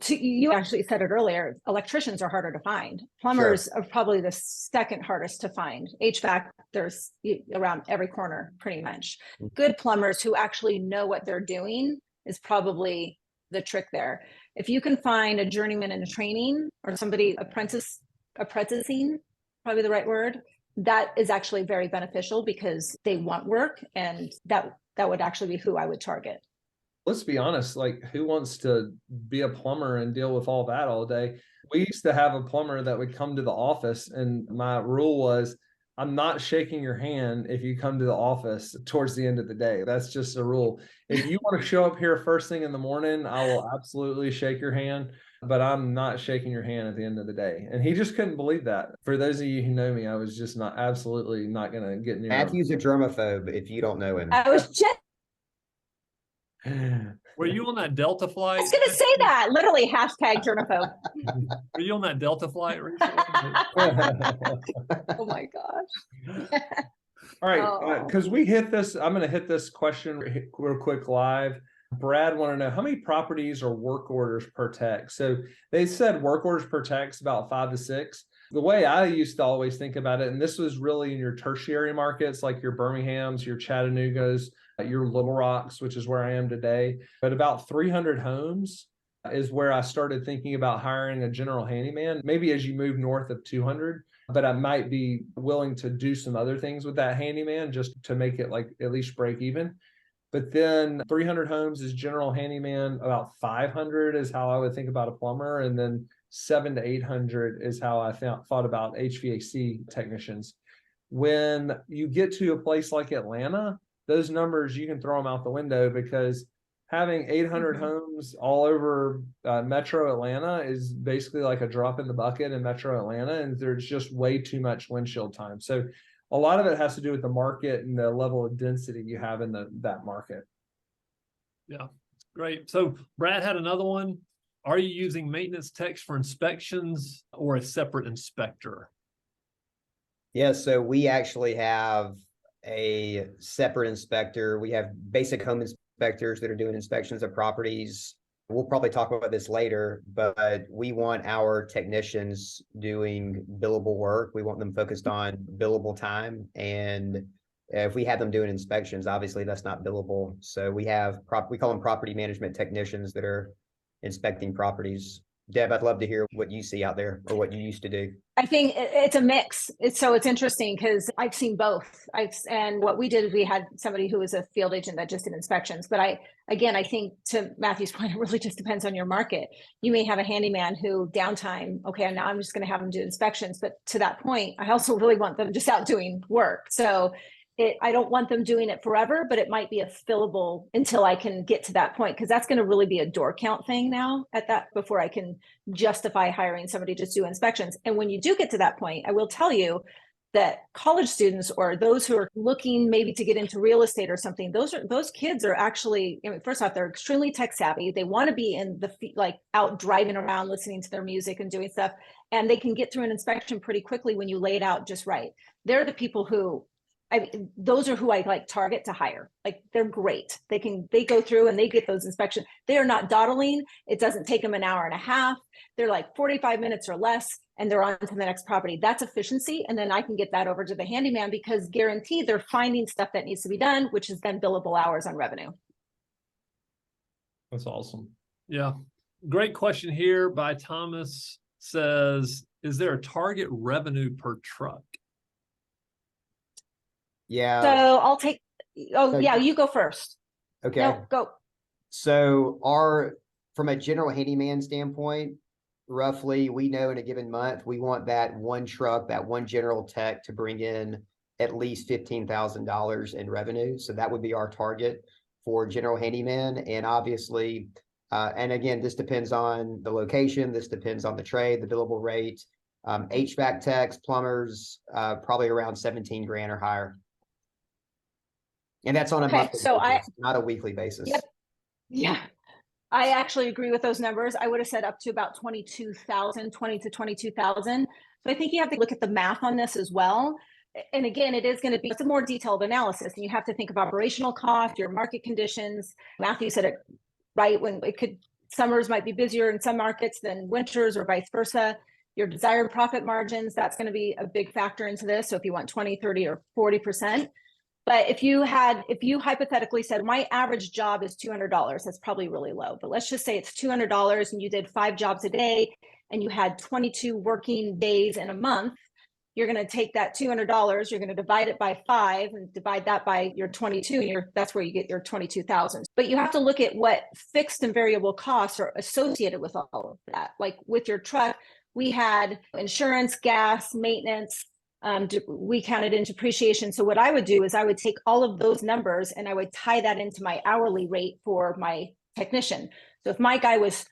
You actually said it earlier, electricians are harder to find. Plumbers are probably the second hardest to find. HVAC, there's around every corner pretty much. Good plumbers who actually know what they're doing is probably the trick there. If you can find a journeyman in training or somebody apprenticing, probably the right word, that is actually very beneficial because they want work, and that would actually be who I would target. Let's be honest, like, who wants to be a plumber and deal with all that all day? We used to have a plumber that would come to the office, and my rule was, I'm not shaking your hand if you come to the office towards the end of the day. That's just a rule. If you want to show up here first thing in the morning, I will absolutely shake your hand, but I'm not shaking your hand at the end of the day. And he just couldn't believe that. For those of you who know me, I was just absolutely not going to get near him. Matthew's a germaphobe if you don't know him. I was just Were you on that Delta flight? I was going to say that, literally hashtag germaphobe. Were you on that Delta flight recently? Oh my gosh. All right, because we hit this, I'm going to hit this question real quick live. Brad wanted to know, how many properties or work orders per tech? So they said work orders per tech is about 5 to 6. The way I used to always think about it, and this was really in your tertiary markets, like your Birminghams, your Chattanoogas, your Little Rocks, which is where I am today, but about 300 homes is where I started thinking about hiring a general handyman, maybe as you move north of 200, but I might be willing to do some other things with that handyman just to make it like at least break even. But then 300 homes is general handyman, about 500 is how I would think about a plumber, and then 700 to 800 is how I thought about HVAC technicians. When you get to a place like Atlanta, those numbers, you can throw them out the window, because having 800 homes all over Metro Atlanta is basically like a drop in the bucket in Metro Atlanta, and there's just way too much windshield time. So a lot of it has to do with the market and the level of density you have in that market. Yeah, great. So Brad had another one. Are you using maintenance techs for inspections or a separate inspector? Yeah, so we actually have a separate inspector. We have basic home inspectors that are doing inspections of properties. We'll probably talk about this later, but we want our technicians doing billable work. We want them focused on billable time. And if we have them doing inspections, obviously that's not billable. So we call them property management technicians that are inspecting properties. Deb, I'd love to hear what you see out there, or what you used to do. I think it's a mix. It's interesting because I've seen both. And what we did is we had somebody who was a field agent that just did inspections. But I think to Matthew's point, it really just depends on your market. You may have a handyman who downtime, okay, now I'm just going to have them do inspections. But to that point, I also really want them just out doing work. So I don't want them doing it forever, but it might be a fillable until I can get to that point, because that's going to really be a door count thing now at that before I can justify hiring somebody to do inspections. And when you do get to that point, I will tell you that college students or those who are looking maybe to get into real estate or something, those kids are actually, I mean, first off, they're extremely tech savvy. They want to be in the like out driving around, listening to their music and doing stuff, and they can get through an inspection pretty quickly when you lay it out just right. They're the people who those are who I like target to hire. Like, they're great. They go through and they get those inspections. They are not dawdling. It doesn't take them an hour and a half. They're like 45 minutes or less, and they're on to the next property. That's efficiency. And then I can get that over to the handyman, because guaranteed they're finding stuff that needs to be done, which is then billable hours on revenue. That's awesome. Yeah. Great question here by Thomas. Says, is there a target revenue per truck? Yeah. So I'll take, So- yeah, you go first. Okay. No, go. So from a general handyman standpoint, roughly, we know in a given month, we want that one truck, that one general tech to bring in at least $15,000 in revenue. So that would be our target for general handyman. And obviously, and again, this depends on the location. This depends on the trade, the billable rate. HVAC techs, plumbers, probably around 17 grand or higher. And that's on a Okay, monthly so basis, not a weekly basis. Yep. Yeah, I actually agree with those numbers. I would have said up to about 22,000, 20 to 22,000. So I think you have to look at the math on this as well. And again, it is going to be, it's a more detailed analysis, and you have to think of operational cost, your market conditions. Matthew said it right, when it could, summers might be busier in some markets than winters or vice versa. Your desired profit margins, that's going to be a big factor into this. So if you want 20, 30, or 40%. But if you hypothetically said, my average job is $200, that's probably really low. But let's just say it's $200 and you did 5 jobs a day and you had 22 working days in a month, you're going to take that $200, you're going to divide it by 5 and divide that by your 22, and that's where you get your 22,000. But you have to look at what fixed and variable costs are associated with all of that. Like with your truck, we had insurance, gas, maintenance, we counted in depreciation. So what I would do is I would take all of those numbers and I would tie that into my hourly rate for my technician. So if my guy was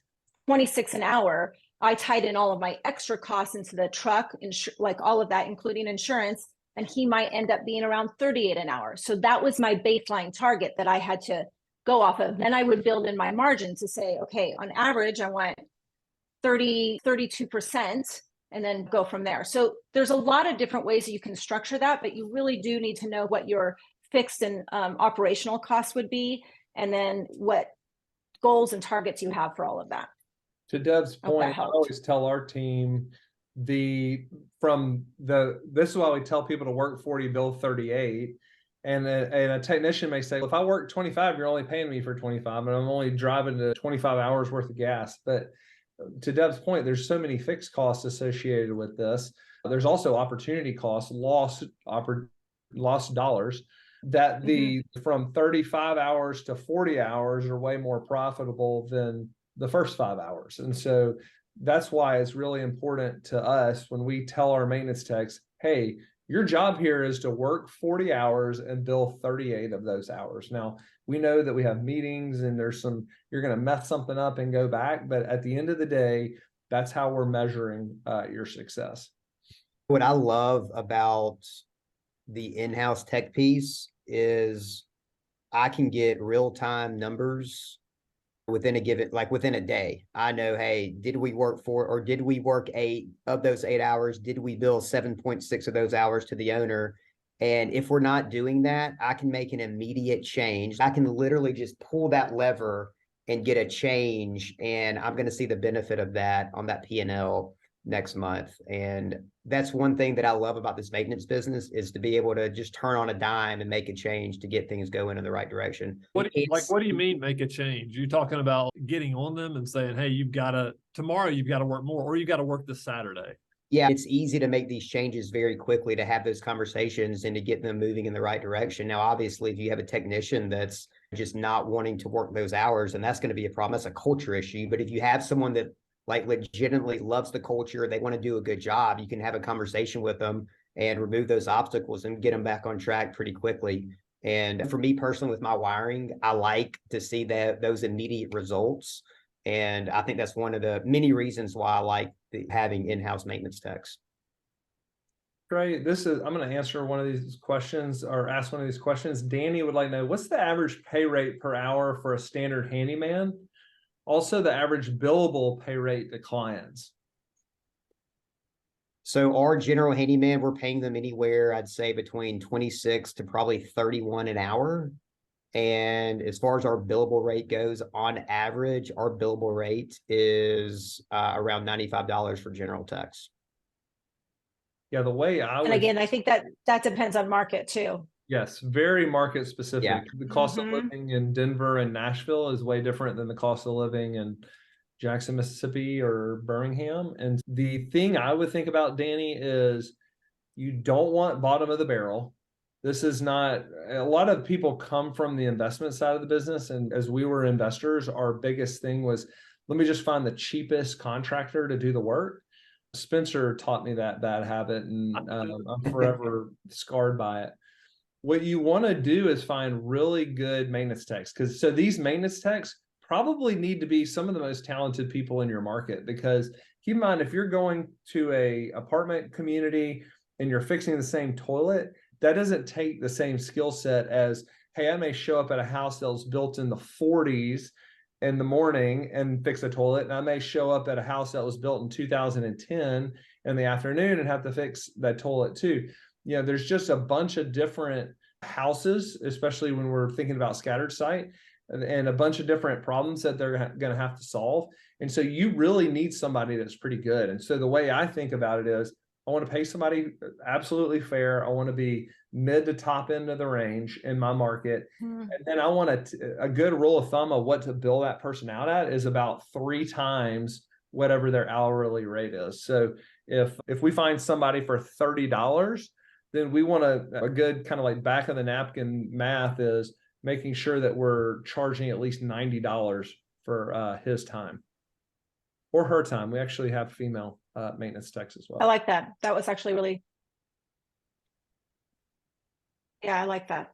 26 an hour, I tied in all of my extra costs into the truck, like all of that, including insurance, and he might end up being around 38 an hour. So that was my baseline target that I had to go off of. Then I would build in my margin to say, okay, on average, I want 32%, and then go from there. So there's a lot of different ways that you can structure that, but you really do need to know what your fixed and operational costs would be, and then what goals and targets you have for all of that. To Deb's Hope that point, I helped. always tell our team this is why we tell people to work 40, bill 38. And a technician may say, well, if I work 25, you're only paying me for 25, and I'm only driving to 25 hours worth of gas. But to Deb's point, there's so many fixed costs associated with this. There's also opportunity costs, lost dollars, that from 35 hours to 40 hours are way more profitable than the first 5 hours. And so that's why it's really important to us when we tell our maintenance techs, hey, your job here is to work 40 hours and bill 38 of those hours. Now, we know that we have meetings and you're going to mess something up and go back. But at the end of the day, that's how we're measuring your success. What I love about the in-house tech piece is I can get real-time numbers within a day. I know, hey, did we work 8 of those 8 hours? Did we bill 7.6 of those hours to the owner? And if we're not doing that, I can make an immediate change. I can literally just pull that lever and get a change, and I'm going to see the benefit of that on that P&L next month. And that's one thing that I love about this maintenance business, is to be able to just turn on a dime and make a change to get things going in the right direction. What do you mean make a change? You're talking about getting on them and saying, hey, tomorrow you've got to work more, or you got to work this Saturday. Yeah, it's easy to make these changes very quickly, to have those conversations and to get them moving in the right direction. Now, obviously, if you have a technician that's just not wanting to work those hours, and that's going to be a problem. That's a culture issue. But if you have someone that like legitimately loves the culture, they want to do a good job, you can have a conversation with them and remove those obstacles and get them back on track pretty quickly. And for me personally, with my wiring, I like to see those immediate results. And I think that's one of the many reasons why I like having in-house maintenance techs. Great. I'm going to answer one of these questions or ask one of these questions. Danny would like to know, what's the average pay rate per hour for a standard handyman? Also, the average billable pay rate to clients. So our general handyman, we're paying them anywhere, I'd say between 26 to probably 31 an hour. And as far as our billable rate goes, on average, our billable rate is around $95 for general techs. Yeah, the way I would. And again, I think that depends on market too. Yes, very market specific. Yeah. The cost of Mhm. living in Denver and Nashville is way different than the cost of living in Jackson, Mississippi or Birmingham. And the thing I would think about, Danny, is you don't want bottom of the barrel. This is not, a lot of people come from the investment side of the business. And as we were investors, our biggest thing was, let me just find the cheapest contractor to do the work. Spencer taught me that bad habit, and I'm forever scarred by it. What you want to do is find really good maintenance techs, because so these maintenance techs probably need to be some of the most talented people in your market. Because keep in mind, if you're going to a apartment community and you're fixing the same toilet, that doesn't take the same skill set as, hey, I may show up at a house that was built in the 40s in the morning and fix a toilet, and I may show up at a house that was built in 2010 in the afternoon and have to fix that toilet too. You know, there's just a bunch of different houses, especially when we're thinking about scattered site, and a bunch of different problems that they're going to have to solve. And so you really need somebody that's pretty good. And so the way I think about it is, I want to pay somebody absolutely fair. I want to be mid to top end of the range in my market. And then I want a good rule of thumb of what to bill that person out at is about 3 times whatever their hourly rate is. So if we find somebody for $30, then we want a good kind of like back of the napkin math is making sure that we're charging at least $90 for his time or her time. We actually have female maintenance techs as well. I like that. That was actually really, yeah, I like that.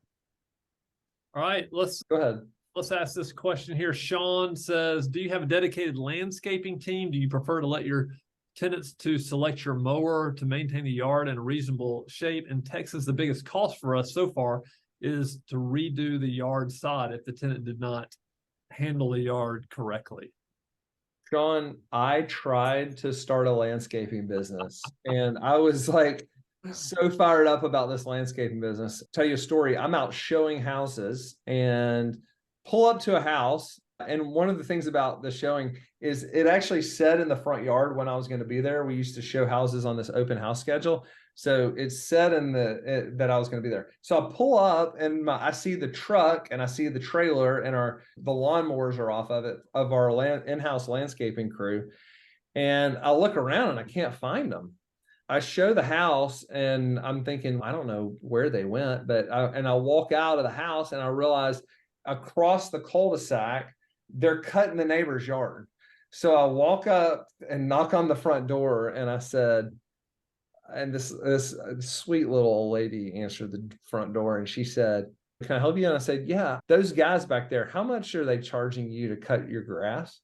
All right, let's Go ahead. Let's ask this question here. Sean says, do you have a dedicated landscaping team? Do you prefer to let your tenants to select your mower to maintain the yard in a reasonable shape? In Texas, the biggest cost for us so far is to redo the yard sod if the tenant did not handle the yard correctly. Sean, I tried to start a landscaping business, and I was like so fired up about this landscaping business. Tell you a story. I'm out showing houses and pull up to a house. And one of the things about the showing is it actually said in the front yard when I was going to be there. We used to show houses on this open house schedule. So it said that I was going to be there. So I pull up and I see the truck and I see the trailer and the lawnmowers are off of it, of our in-house landscaping crew. And I look around and I can't find them. I show the house and I'm thinking, I don't know where they went, but I walk out of the house and I realize across the cul-de-sac, they're cutting the neighbor's yard. So I walk up and knock on the front door and I said, and this sweet little old lady answered the front door and she said, can I help you? And I said, yeah, those guys back there, how much are they charging you to cut your grass?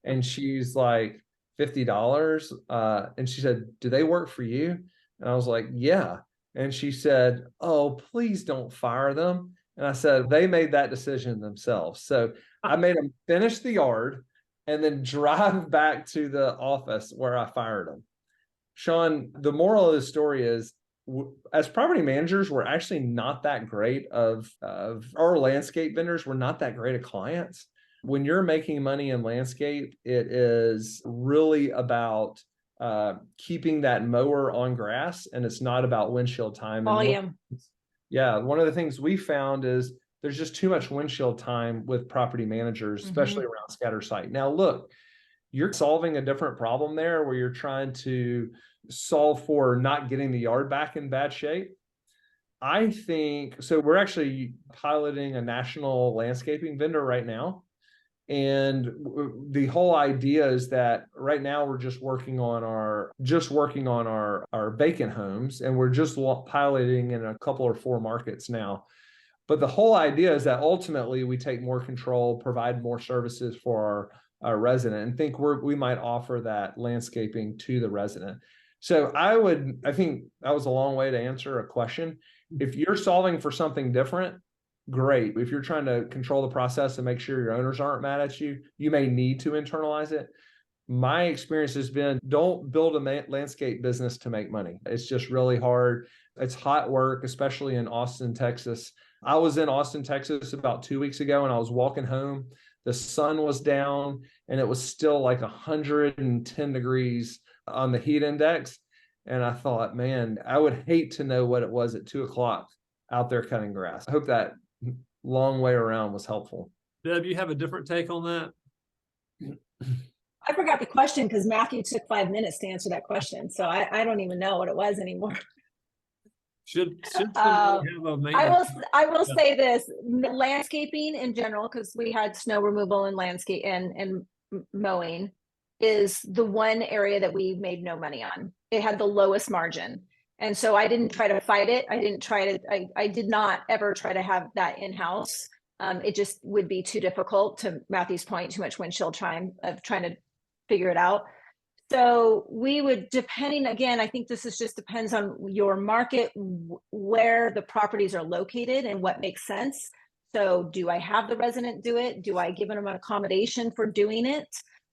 And she's like, $50. And she said, do they work for you? And I was like, yeah. And she said, oh, please don't fire them. And I said, they made that decision themselves. So I made them finish the yard and then drive back to the office where I fired them. Sean, the moral of the story is, as property managers, we're actually not that great of our landscape vendors. We're not that great of clients. When you're making money in landscape, it is really about keeping that mower on grass, and it's not about windshield time. Volume. Yeah, one of the things we found is there's just too much windshield time with property managers, especially around scatter site. Now, look, you're solving a different problem there where you're trying to solve for not getting the yard back in bad shape. I think so. We're actually piloting a national landscaping vendor right now. And the whole idea is that right now we're just working on our vacant homes, and we're just piloting in a couple or 4 markets now. But the whole idea is that ultimately we take more control, provide more services for our resident, and think we might offer that landscaping to the resident. So I think that was a long way to answer a question. If you're solving for something different, great. If you're trying to control the process and make sure your owners aren't mad at you, you may need to internalize it. My experience has been, don't build a landscape business to make money. It's just really hard. It's hot work, especially in Austin, Texas. I was in Austin, Texas about 2 weeks ago, and I was walking home. The sun was down and it was still like 110 degrees on the heat index. And I thought, man, I would hate to know what it was at 2 o'clock out there cutting grass. I hope that long way around was helpful. Deb, you have a different take on that? I forgot the question because Matthew took 5 minutes to answer that question. So I don't even know what it was anymore. Should somebody have a maintenance? I will say this, landscaping in general, because we had snow removal and landscape and mowing, is the one area that we made no money on. It had the lowest margin. And so I didn't try to fight it. I did not ever try to have that in-house. It just would be too difficult, to Matthew's point, too much windshield time of trying to figure it out. So we would, depending, again, I think this is just depends on your market, where the properties are located and what makes sense. So do I have the resident do it? Do I give them an accommodation for doing it?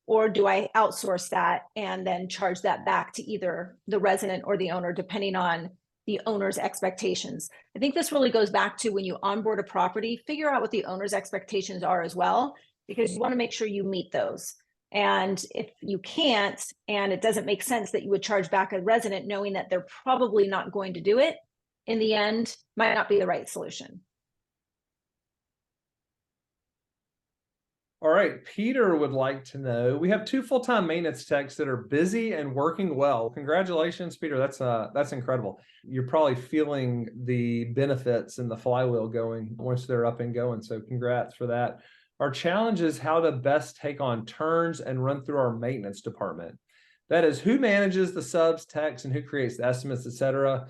Or do I outsource that and then charge that back to either the resident or the owner, depending on the owner's expectations? I think this really goes back to when you onboard a property, figure out what the owner's expectations are as well, because you want to make sure you meet those. And if you can't, and it doesn't make sense that you would charge back a resident knowing that they're probably not going to do it, in the end, might not be the right solution. All right, Peter would like to know, we have 2 full-time maintenance techs that are busy and working well. Congratulations, Peter. That's incredible. You're probably feeling the benefits and the flywheel going once they're up and going. So congrats for that. Our challenge is how to best take on turns and run through our maintenance department. That is, who manages the subs, techs, and who creates the estimates, etc.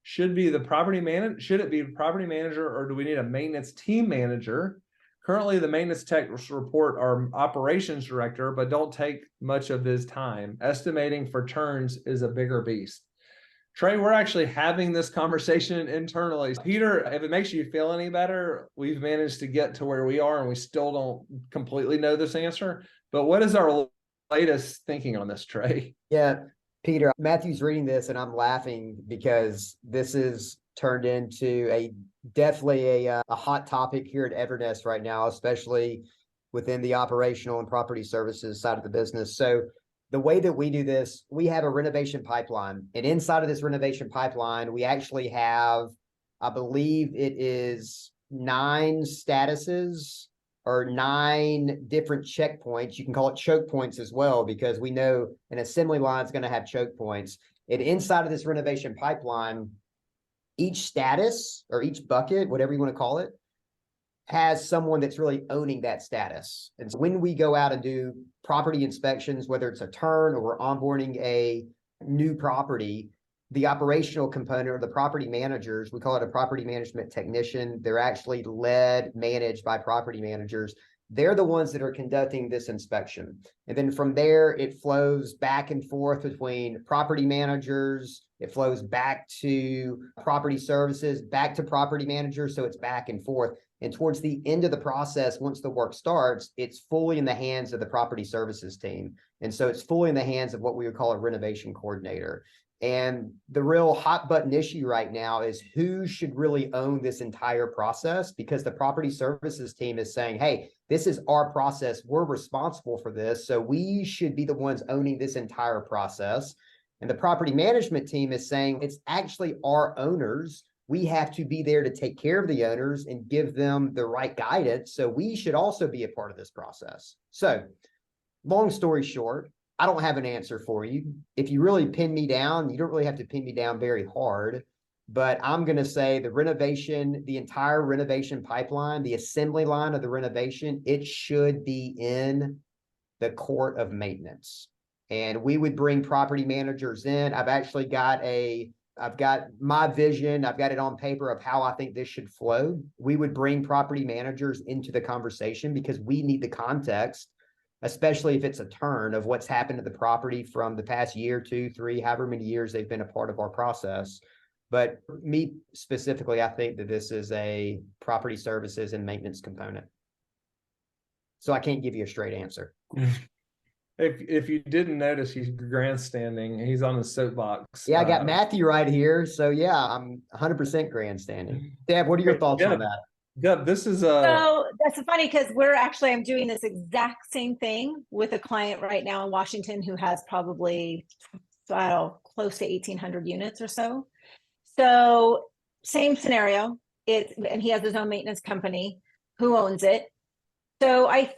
Should it be the property manager, or do we need a maintenance team manager? Currently, the maintenance techs report our operations director, but don't take much of his time. Estimating for turns is a bigger beast. Trey, we're actually having this conversation internally. Peter, if it makes you feel any better, we've managed to get to where we are and we still don't completely know this answer. But what is our latest thinking on this, Trey? Yeah, Peter, Matthew's reading this and I'm laughing because this is turned into definitely a hot topic here at Evernest right now, especially within the operational and property services side of the business. So the way that we do this, we have a renovation pipeline, and inside of this renovation pipeline, we actually have, I believe it is 9 statuses or 9 different checkpoints. You can call it choke points as well, because we know an assembly line is going to have choke points. And inside of this renovation pipeline, each status or each bucket, whatever you want to call it, has someone that's really owning that status. And so when we go out and do property inspections, whether it's a turn or we're onboarding a new property, the operational component or the property managers, we call it a property management technician. They're actually managed by property managers. They're the ones that are conducting this inspection. And then from there, it flows back and forth between property managers. It flows back to property services, back to property managers. So it's back and forth. And towards the end of the process, once the work starts, it's fully in the hands of the property services team. And so it's fully in the hands of what we would call a renovation coordinator. And the real hot button issue right now is who should really own this entire process, because the property services team is saying, hey, this is our process. We're responsible for this. So we should be the ones owning this entire process. And the property management team is saying it's actually our owners. We have to be there to take care of the owners and give them the right guidance. So we should also be a part of this process. So long story short, I don't have an answer for you. If you really pin me down, you don't really have to pin me down very hard. But I'm going to say the renovation, the entire renovation pipeline, the assembly line of the renovation, it should be in the court of maintenance. And we would bring property managers in. I've got my vision. I've got it on paper of how I think this should flow. We would bring property managers into the conversation because we need the context, especially if it's a turn of what's happened to the property from the past year, 2, 3, however many years they've been a part of our process. But me specifically, I think that this is a property services and maintenance component. So I can't give you a straight answer. If you didn't notice, he's grandstanding. He's on the soapbox. Yeah, I got Matthew right here. So yeah, I'm 100% grandstanding. Deb, what are your thoughts on that? Deb, this is So that's funny because I'm doing this exact same thing with a client right now in Washington who has probably, close to 1,800 units or so. So same scenario, and he has his own maintenance company who owns it. So I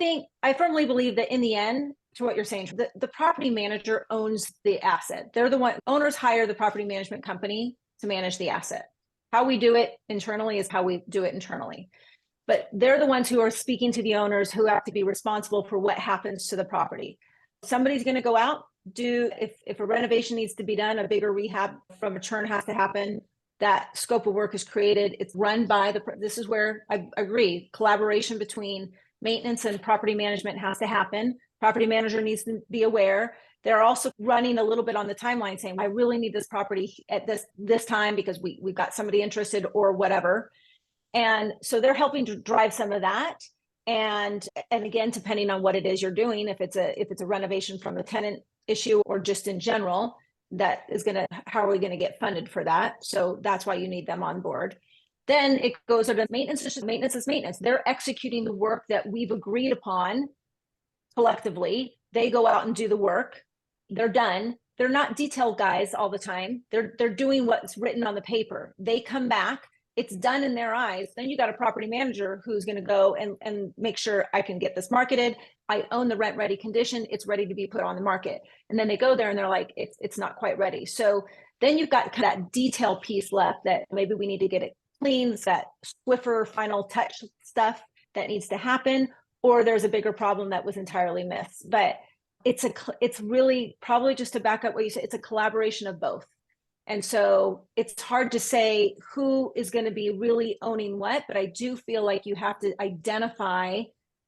firmly believe that in the end, to what you're saying, the property manager owns the asset. They're the one, owners hire the property management company to manage the asset. How we do it internally is how we do it internally. But they're the ones who are speaking to the owners who have to be responsible for what happens to the property. Somebody's going to go out, if a renovation needs to be done, a bigger rehab from a churn has to happen. That scope of work is created. It's run by this is where I agree, collaboration between maintenance and property management has to happen. Property manager needs to be aware. They're also running a little bit on the timeline saying, I really need this property at this time because we've got somebody interested or whatever. And so they're helping to drive some of that. And again, depending on what it is you're doing, if it's a renovation from a tenant issue or just in general, how are we going to get funded for that? So that's why you need them on board. Then it goes over maintenance. Maintenance is maintenance. They're executing the work that we've agreed upon collectively. They go out and do the work. They're done. They're not detailed guys all the time. They're doing what's written on the paper. They come back. It's done in their eyes. Then you got a property manager who's going to go and make sure I can get this marketed. I own the rent ready condition. It's ready to be put on the market. And then they go there and they're like, it's not quite ready. So then you've got that detail piece left that maybe we need to get it clean, that Swiffer final touch stuff that needs to happen, or there's a bigger problem that was entirely missed. But it's really probably, just to back up what you said, it's a collaboration of both. And so it's hard to say who is going to be really owning what, but I do feel like you have to identify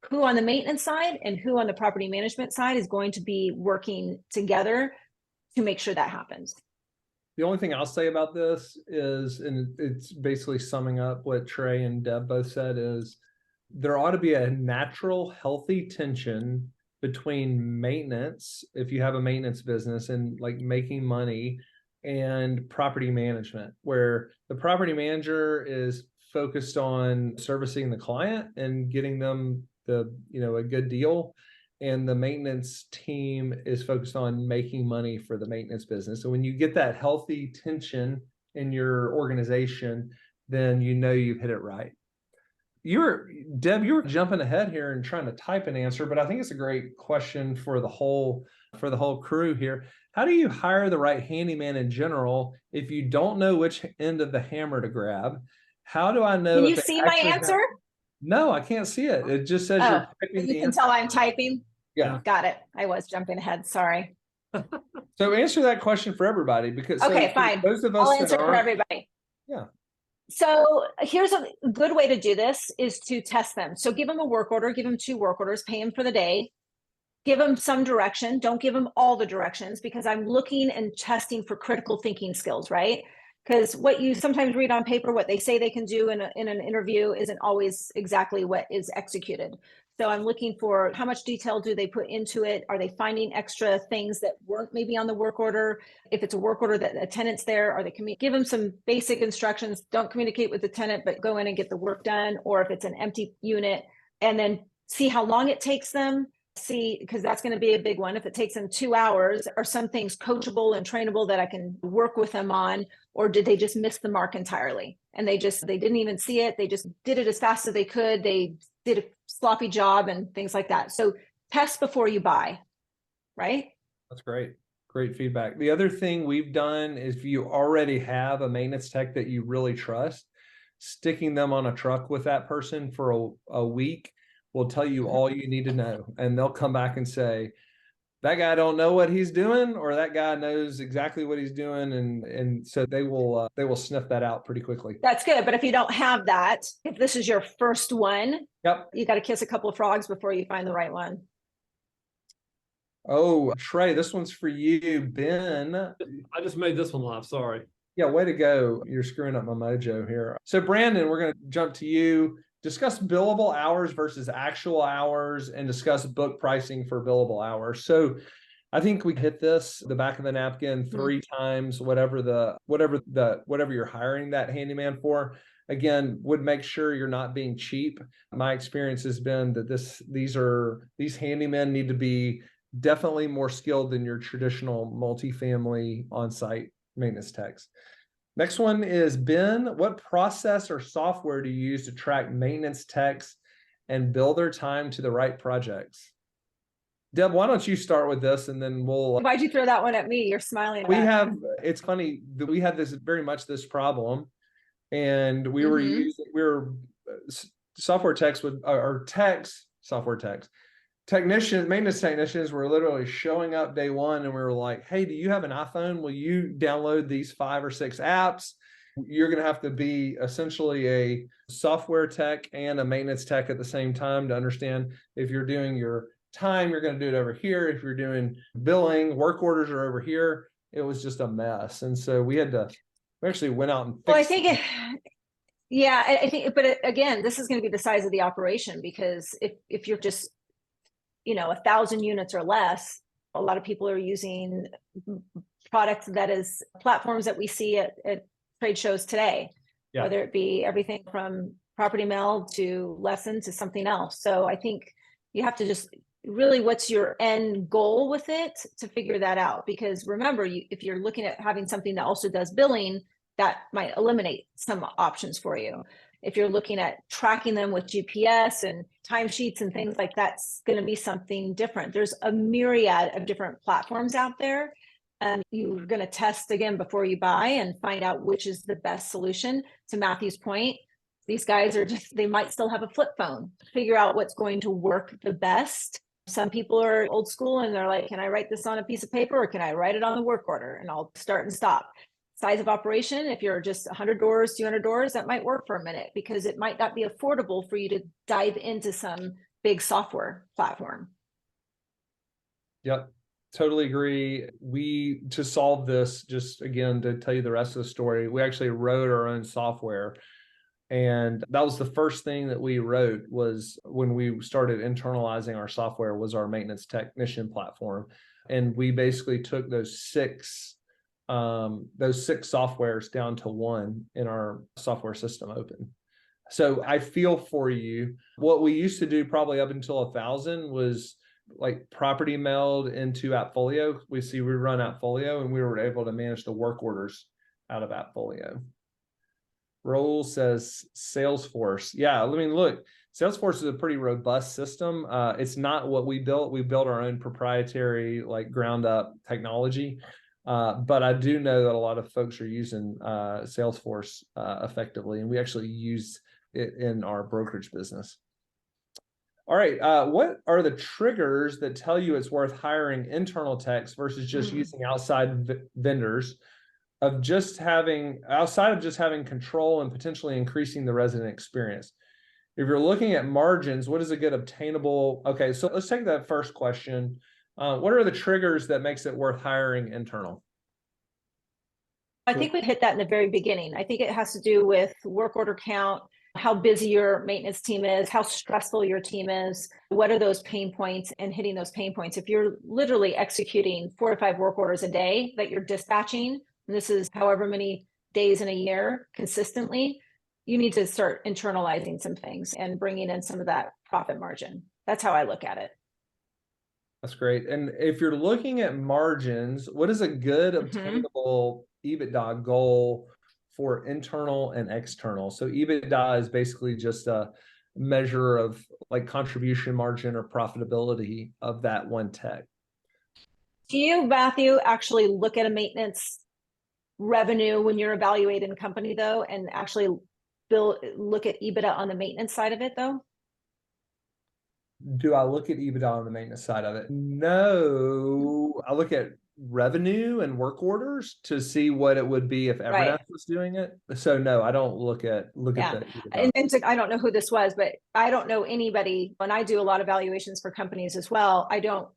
who on the maintenance side and who on the property management side is going to be working together to make sure that happens. The only thing I'll say about this is, and it's basically summing up what Trey and Deb both said, is there ought to be a natural, healthy tension between maintenance, if you have a maintenance business, and like making money, and property management, where the property manager is focused on servicing the client and getting them a good deal, and the maintenance team is focused on making money for the maintenance business. So when you get that healthy tension in your organization, then you've hit it right. Deb, you were jumping ahead here and trying to type an answer, but I think it's a great question for the whole crew here. How do you hire the right handyman in general if you don't know which end of the hammer to grab? How do I know? Can you see my answer? No, I can't see it. It just says you're typing. You can tell I'm typing. Yeah. Got it. I was jumping ahead. Sorry. So answer that question for everybody, because fine. Those of us I'll answer for everybody. Yeah. So here's a good way to do this is to test them. So give them a work order, give them 2 work orders, pay them for the day. Give them some direction. Don't give them all the directions, because I'm looking and testing for critical thinking skills, right? Because what you sometimes read on paper, what they say they can do in an interview isn't always exactly what is executed. So I'm looking for how much detail do they put into it? Are they finding extra things that weren't maybe on the work order? If it's a work order that a tenant's there, are they give them some basic instructions? Don't communicate with the tenant, but go in and get the work done. Or if it's an empty unit, and then see how long it takes them. See, because that's going to be a big one. If it takes them 2 hours, are some things coachable and trainable that I can work with them on, or did they just miss the mark entirely? And they didn't even see it. They just did it as fast as they could. They did a sloppy job and things like that. So test before you buy, right? That's great. Great feedback. The other thing we've done is if you already have a maintenance tech that you really trust, sticking them on a truck with that person for a week will tell you all you need to know. And they'll come back and say, that guy don't know what he's doing, or that guy knows exactly what he's doing. And so they will sniff that out pretty quickly. That's good. But if you don't have that, if this is your first one, Yep. you got to kiss a couple of frogs before you find the right one. Oh, Trey, this one's for you. Ben. I just made this one live. Sorry. Yeah, way to go. You're screwing up my mojo here. So Brandon, we're going to jump to you. Discuss billable hours versus actual hours and discuss book pricing for billable hours. So I think we hit this, the back of the napkin, 3 times, whatever you're hiring that handyman for. Again, would make sure you're not being cheap. My experience has been that these handymen need to be definitely more skilled than your traditional multifamily on-site maintenance techs. Next one is Ben. What process or software do you use to track maintenance techs and bill their time to the right projects? Deb, why don't you start with this and then we'll. Why'd you throw that one at me? You're smiling. It's funny that we had this problem, and we were software techs maintenance technicians were literally showing up day one, and we were like, hey, do you have an iPhone? Will you download these 5 or 6 apps? You're going to have to be essentially a software tech and a maintenance tech at the same time to understand if you're doing your time, you're going to do it over here. If you're doing billing, work orders are over here. It was just a mess. And so we actually went out and fixed I think, but again, this is going to be the size of the operation, because if you're just 1,000 units or less, a lot of people are using products that is platforms that we see at trade shows today, whether it be everything from Property Mail to Lesson to something else. So I think you have to just really, what's your end goal with it to figure that out? Because remember, if you're looking at having something that also does billing, that might eliminate some options for you. If you're looking at tracking them with GPS and timesheets and things like that's going to be something different. There's a myriad of different platforms out there. And you're going to test again before you buy and find out which is the best solution. To Matthew's point, these guys they might still have a flip phone. Figure out what's going to work the best. Some people are old school and they're like, can I write this on a piece of paper or can I write it on the work order? And I'll start and stop. Size of operation, if you're just 100 doors, 200 doors, that might work for a minute because it might not be affordable for you to dive into some big software platform. Yep, totally agree. To solve this, just again, to tell you the rest of the story, we actually wrote our own software. And that was the first thing that we wrote, was when we started internalizing our software, was our maintenance technician platform. And we basically took those six softwares down to one in our software system open. So I feel for you. What we used to do probably up until 1,000 was like Property Meld into AppFolio. We run AppFolio, and we were able to manage the work orders out of AppFolio. Roll says Salesforce. Yeah, I mean, look, Salesforce is a pretty robust system. It's not what we built. We built our own proprietary, like ground up technology. But I do know that a lot of folks are using Salesforce effectively, and we actually use it in our brokerage business. All right, what are the triggers that tell you it's worth hiring internal techs versus just using outside vendors, outside of just having control and potentially increasing the resident experience? If you're looking at margins, what is a good obtainable? Okay, so let's take that first question. What are the triggers that makes it worth hiring internal? I think we hit that in the very beginning. I think it has to do with work order count, how busy your maintenance team is, how stressful your team is, what are those pain points, and hitting those pain points. If you're literally executing 4 to 5 work orders a day that you're dispatching, and this is however many days in a year consistently, you need to start internalizing some things and bringing in some of that profit margin. That's how I look at it. That's great. And if you're looking at margins, what is a good obtainable EBITDA goal for internal and external? So EBITDA is basically just a measure of like contribution margin or profitability of that one tech. Do you, Matthew, actually look at a maintenance revenue when you're evaluating a company though, and actually look at EBITDA on the maintenance side of it though? Do I look at EBITDA on the maintenance side of it? No, I look at revenue and work orders to see what it would be if Everdesk was doing it. So no, I don't look at the EBITDA. I don't know who this was, but I don't know anybody. When I do a lot of valuations for companies as well, I don't,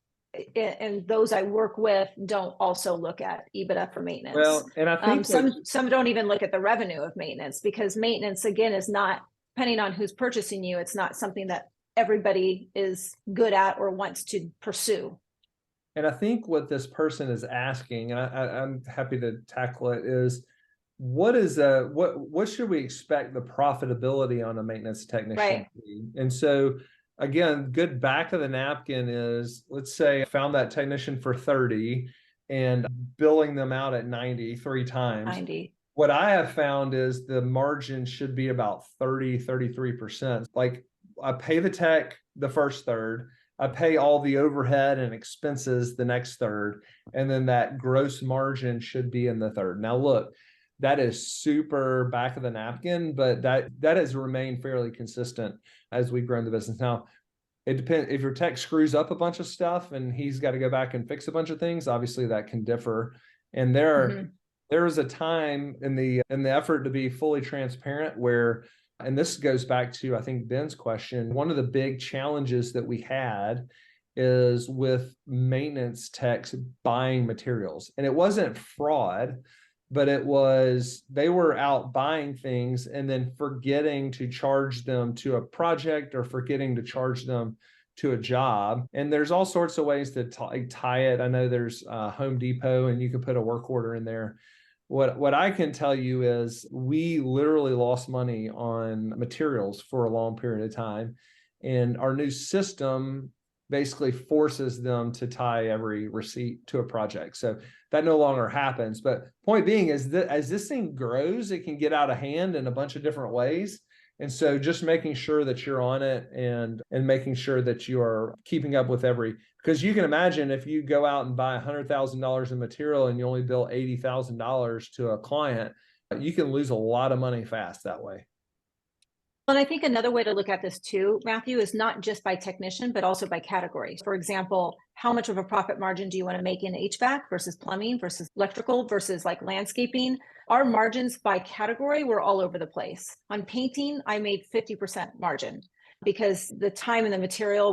and those I work with don't also look at EBITDA for maintenance. Well, and I think some don't even look at the revenue of maintenance, because maintenance again is not, depending on who's purchasing you, it's not something that everybody is good at or wants to pursue. And I think what this person is asking, and I'm happy to tackle it, is what should we expect the profitability on a maintenance technician to be? And so again, good back of the napkin is, let's say I found that technician for 30 and billing them out at 90 3 times. 90. What I have found is the margin should be about 33%. Like, I pay the tech the first third, I pay all the overhead and expenses the next third, and then that gross margin should be in the third. Now, look, that is super back of the napkin, but that has remained fairly consistent as we've grown the business. Now, it depends if your tech screws up a bunch of stuff and he's got to go back and fix a bunch of things. Obviously, that can differ. And there is a time in the effort to be fully transparent where, and this goes back to, I think, Ben's question, one of the big challenges that we had is with maintenance techs buying materials. And it wasn't fraud, but it was, they were out buying things and then forgetting to charge them to a project or forgetting to charge them to a job. And there's all sorts of ways to tie it. I know there's Home Depot and you can put a work order in there. What I can tell you is we literally lost money on materials for a long period of time. And our new system basically forces them to tie every receipt to a project. So that no longer happens. But point being is that as this thing grows, it can get out of hand in a bunch of different ways. And so just making sure that you're on it and making sure that you are keeping up with because you can imagine if you go out and buy $100,000 in material and you only bill $80,000 to a client, you can lose a lot of money fast that way. And I think another way to look at this too, Matthew, is not just by technician, but also by category. For example, how much of a profit margin do you want to make in HVAC versus plumbing versus electrical versus like landscaping? Our margins by category were all over the place. On painting, I made 50% margin because the time and the material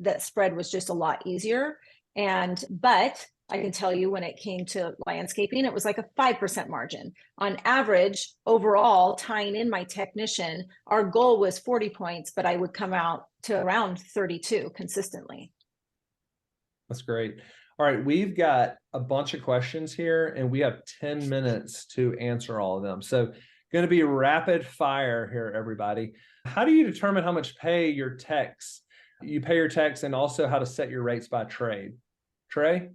that spread was just a lot easier. But I can tell you when it came to landscaping, it was like a 5% margin. On average, overall, tying in my technician, our goal was 40 points, but I would come out to around 32 consistently. That's great. All right, we've got a bunch of questions here and we have 10 minutes to answer all of them. So going to be rapid fire here, everybody. How do you determine how much you pay your techs and also how to set your rates by trade? Trey?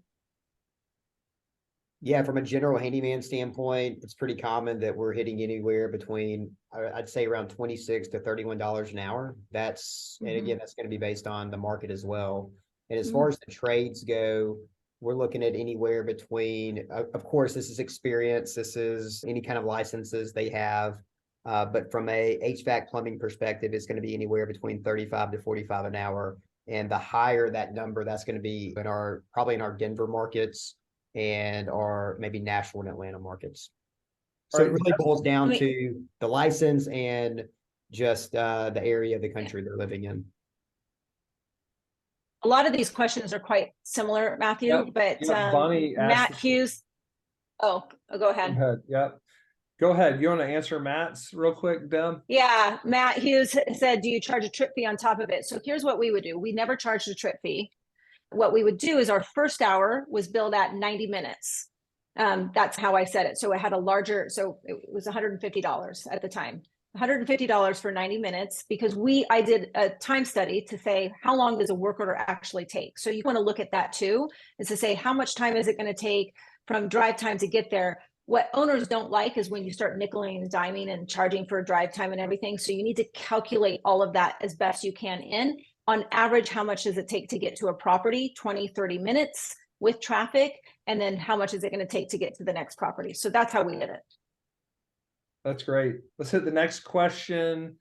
Yeah, from a general handyman standpoint, it's pretty common that we're hitting anywhere between, I'd say around $26 to $31 an hour. And again, that's going to be based on the market as well. And as far as the trades go, we're looking at anywhere between, of course, this is experience, this is any kind of licenses they have. But from a HVAC plumbing perspective, it's going to be anywhere between 35 to 45 an hour. And the higher that number, that's going to be probably in our Denver markets and our maybe Nashville and Atlanta markets. So it really boils down to the license and just the area of the country they're living in. A lot of these questions are quite similar, Matthew, but Matt Hughes. Oh, go ahead. Go ahead. Yep. Go ahead. You want to answer Matt's real quick, Deb? Yeah. Matt Hughes said, do you charge a trip fee on top of it? So here's what we would do. We never charged a trip fee. What we would do is our first hour was billed at 90 minutes. That's how I said it. So it had so it was $150 at the time. $150 for 90 minutes because I did a time study to say, how long does a work order actually take? So you want to look at that too, is to say, how much time is it going to take from drive time to get there? What owners don't like is when you start nickeling and diming and charging for drive time and everything. So you need to calculate all of that as best you can on average, how much does it take to get to a property? 20, 30 minutes. with traffic, and then how much is it going to take to get to the next property. So that's how we did it. That's great. Let's hit the next question.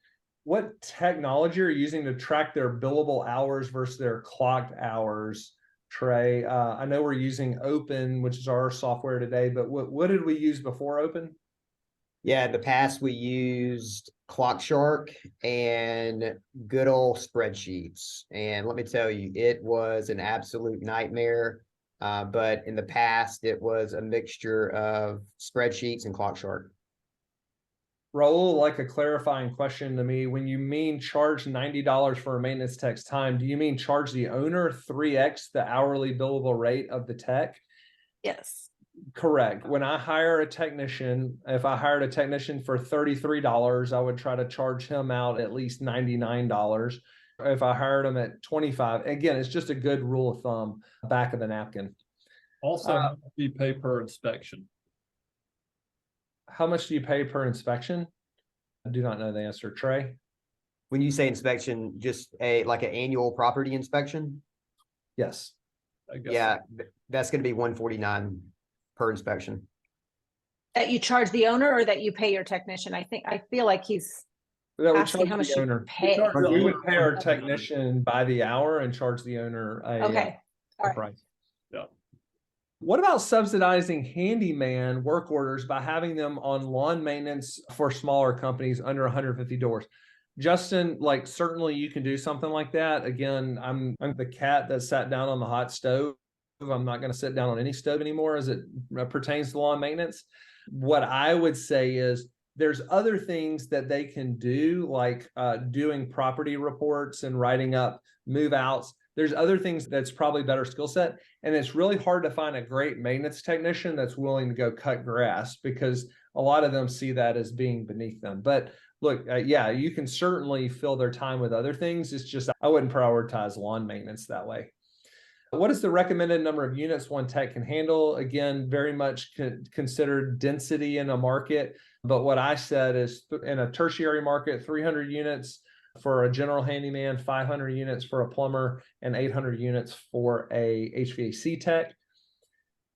What technology are you using to track their billable hours versus their clocked hours, Trey? I know we're using Open, which is our software today, but what did we use before Open? Yeah, in the past we used ClockShark and good old spreadsheets. And let me tell you, it was an absolute nightmare. But in the past, it was a mixture of spreadsheets and ClockShark. Raul, like a clarifying question to me. When you mean charge $90 for a maintenance tech's time, do you mean charge the owner 3x the hourly billable rate of the tech? Yes. Correct. When I hire a technician, if I hired a technician for $33, I would try to charge him out at least $99. If I hired him at 25, again, it's just a good rule of thumb, back of the napkin. Also, how much do you pay per inspection? How much do you pay per inspection? I do not know the answer. Trey? When you say inspection, just like an annual property inspection? Yes. I guess. Yeah, that's going to be $149 per inspection. That you charge the owner or that you pay your technician? I feel like he's That would asking charge how much the you owner. pay. We would pay our technician by the hour and charge the owner a Okay. All right. price. Yeah. What about subsidizing handyman work orders by having them on lawn maintenance for smaller companies under 150 doors? Justin, like certainly you can do something like that. Again, I'm the cat that sat down on the hot stove. I'm not going to sit down on any stove anymore as it pertains to lawn maintenance. What I would say is there's other things that they can do, like doing property reports and writing up move outs. There's other things that's probably better skill set. And it's really hard to find a great maintenance technician that's willing to go cut grass because a lot of them see that as being beneath them. But look, yeah, you can certainly fill their time with other things. It's just, I wouldn't prioritize lawn maintenance that way. What is the recommended number of units one tech can handle? Again, very much considered density in a market. But what I said is in a tertiary market, 300 units for a general handyman, 500 units for a plumber, and 800 units for a HVAC tech.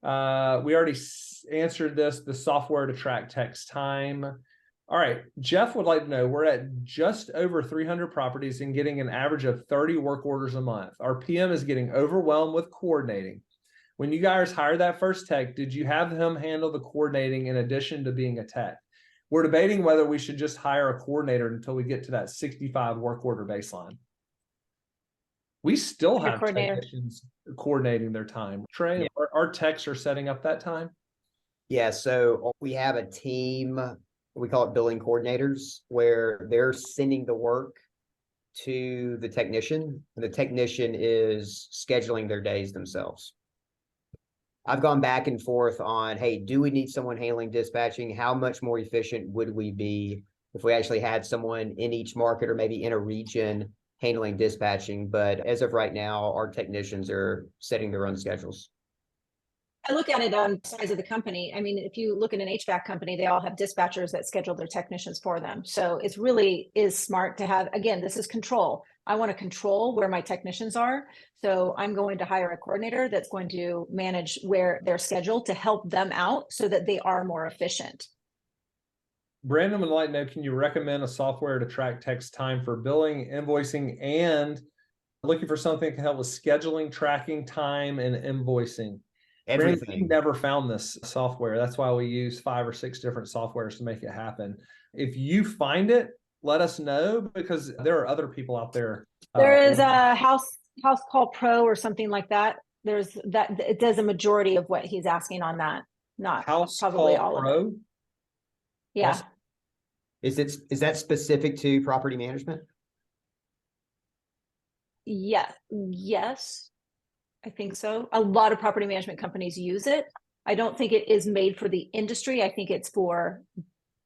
We already answered this, the software to track tech's time. All right, Jeff would like to know, we're at just over 300 properties and getting an average of 30 work orders a month. Our PM is getting overwhelmed with coordinating. When you guys hired that first tech, did you have him handle the coordinating in addition to being a tech? We're debating whether we should just hire a coordinator until we get to that 65 work order baseline. We still have technicians coordinating their time. Trey, Yeah. our techs are setting up that time? Yeah, so we have a team, we call it billing coordinators, where they're sending the work to the technician, and the technician is scheduling their days themselves. I've gone back and forth on, hey, do we need someone handling dispatching? How much more efficient would we be if we actually had someone in each market or maybe in a region handling dispatching? But as of right now, our technicians are setting their own schedules. I look at it on the size of the company. I mean, if you look at an HVAC company, they all have dispatchers that schedule their technicians for them. So it's really is smart to have, again, this is control. I want to control where my technicians are. So I'm going to hire a coordinator that's going to manage where they're scheduled to help them out so that they are more efficient. Brandon would like to know, can you recommend a software to track tech's time for billing, invoicing, and looking for something that can help with scheduling, tracking time, and invoicing? Everything. Brandon, we never found this software. That's why we use 5 or 6 different softwares to make it happen. If you find it, let us know because there are other people out there. There is a house call Pro or something like that. There's that, it does a majority of what he's asking on that. Not House probably Call all Pro. of it. Yeah. Awesome. Is that specific to property management? Yeah. Yes. I think so. A lot of property management companies use it. I don't think it is made for the industry. I think it's for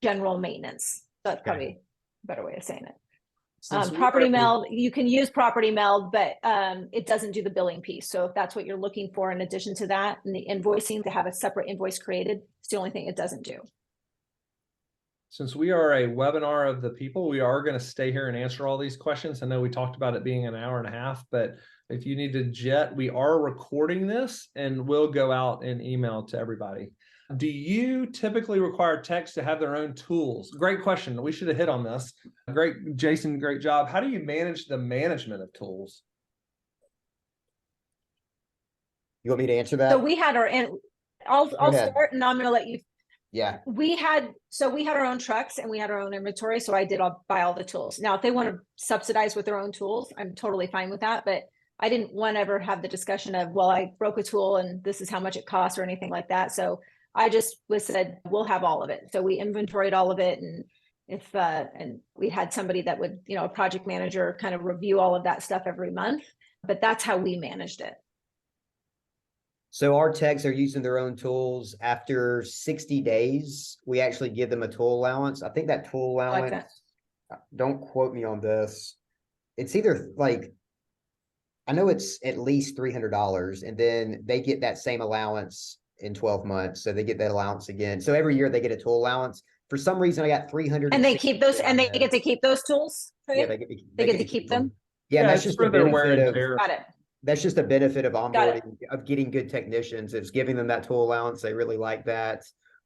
general maintenance. That's probably a better way of saying it. Property Meld, you can use Property Meld, but it doesn't do the billing piece. So if that's what you're looking for in addition to that, and the invoicing, to have a separate invoice created, it's the only thing it doesn't do. Since we are a webinar of the people, we are going to stay here and answer all these questions. I know we talked about it being an hour and a half, but If you need to jet, we are recording this and will go out and email to everybody. Do you typically require techs to have their own tools? Great question. We should have hit on this. Great, Jason, great job. How do you manage the management of tools? You want me to answer that? So we had our, and I'll ahead. start and I'm gonna let you. Yeah. We had our own trucks and we had our own inventory. So I did buy all the tools. Now, if they want to subsidize with their own tools, I'm totally fine with that. But I didn't want to ever have the discussion of, well, I broke a tool and this is how much it costs or anything like that. So I just said, we'll have all of it. So we inventoried all of it. And and we had somebody that would, a project manager kind of review all of that stuff every month, but that's how we managed it. So our techs are using their own tools. After 60 days, we actually give them a tool allowance. I think that tool allowance, like that. Don't quote me on this. It's either like, I know it's at least $300, and then they get that same allowance in 12 months. So they get that allowance again. So every year they get a tool allowance. For some reason, I got 300. And they keep those, and they get to keep those tools. Yeah, Right? they get to keep them. Yeah, Yeah, that's it's just for the their wear benefit and of, tear. Got it. that's just a benefit of Got it. onboarding, of getting good technicians. It's giving them that tool allowance. They really like that,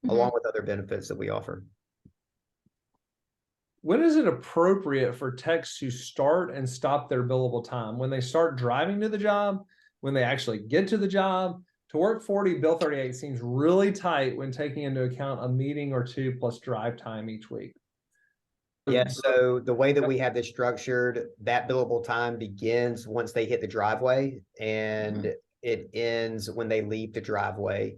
along with other benefits that we offer. When is it appropriate for techs to start and stop their billable time? When they start driving to the job, when they actually get to the job? To work 40, bill 38 seems really tight when taking into account a meeting or two plus drive time each week. Yeah, so the way that we have this structured, that billable time begins once they hit the driveway, and it ends when they leave the driveway.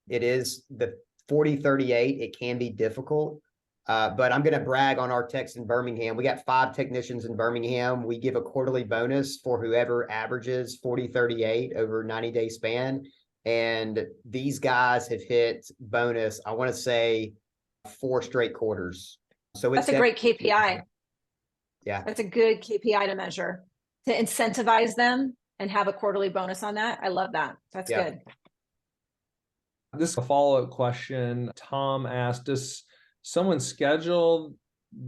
It is the 40-38. It can be difficult, but I'm going to brag on our techs in Birmingham. We got 5 technicians in Birmingham. We give a quarterly bonus for whoever averages 40-38 over a 90-day span. And these guys have hit bonus, I want to say 4 straight quarters. So That's a great KPI. Yeah. That's a good KPI to measure, to incentivize them and have a quarterly bonus on that. I love that. That's good. This is a follow-up question. Tom asked, does someone schedule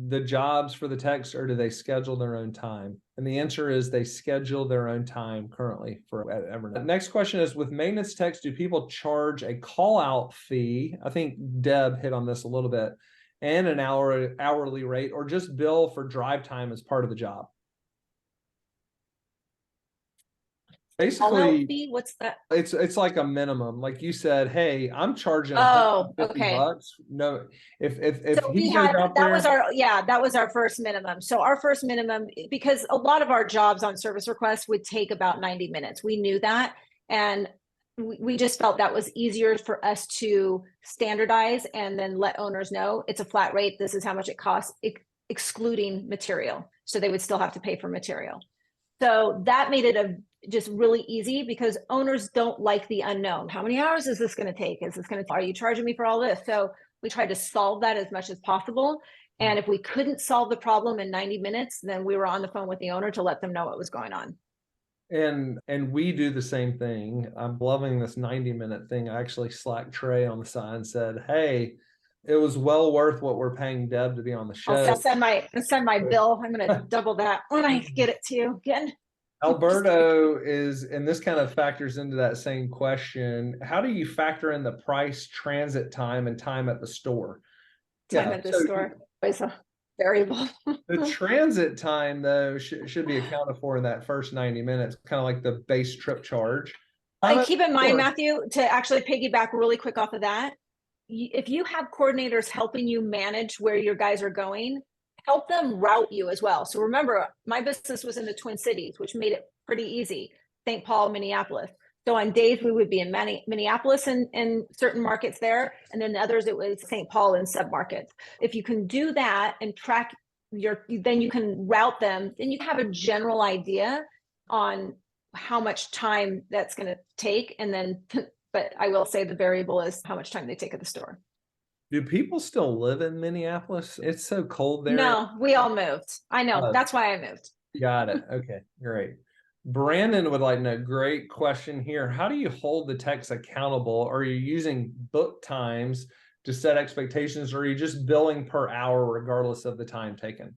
the jobs for the techs, or do they schedule their own time? And the answer is they schedule their own time currently for Evernet. Next question is, with maintenance techs, do people charge a call-out fee? I think Deb hit on this a little bit, and an hourly rate, or just bill for drive time as part of the job? Basically, fee, what's that? It's like a minimum. Like you said, hey, I'm charging $50. No, if So he we goes had, out that there, was that was our first minimum. So our first minimum, because a lot of our jobs on service requests would take about 90 minutes. We knew that. And we just felt that was easier for us to standardize and then let owners know it's a flat rate. This is how much it costs, excluding material. So they would still have to pay for material. So that made it just really easy, because owners don't like the unknown. How many hours is this going to take? Are you charging me for all this? So we tried to solve that as much as possible. And if we couldn't solve the problem in 90 minutes, then we were on the phone with the owner to let them know what was going on. and we do the same thing. I'm loving this 90-minute thing. I actually slacked Trey on the side and said, hey, it was well worth what we're paying Deb to be on the show. I'll send my bill. I'm going to double that when I get it to you again. Alberto is, and this kind of factors into that same question. How do you factor in the price, transit time, and time at the store? Time at the store is a variable. The transit time, though, should be accounted for in that first 90 minutes, kind of like the base trip charge. And keep in mind, Matthew, to actually piggyback really quick off of that, if you have coordinators helping you manage where your guys are going, help them route you as well. So remember, my business was in the Twin Cities, which made it pretty easy. St. Paul, Minneapolis. So on days we would be in Minneapolis and certain markets there, and then others it was St. Paul and submarkets. If you can do that and track then you can route them, then you have a general idea on how much time that's going to take. And then, but I will say the variable is how much time they take at the store. Do people still live in Minneapolis? It's so cold there. No, we all moved. I know. That's why I moved. Got it. Okay, great. Brandon would like to know, great question here. How do you hold the techs accountable? Are you using book times to set expectations, or are you just billing per hour regardless of the time taken?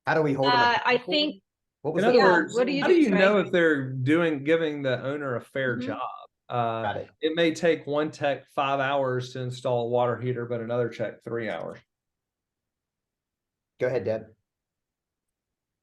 How do we hold them accountable? I think What was In other Yeah, words, what do you how do, do you Trey? know if they're giving the owner a fair Mhm. job? Got it. It may take one tech 5 hours to install a water heater, but another tech 3 hours. Go ahead, Deb.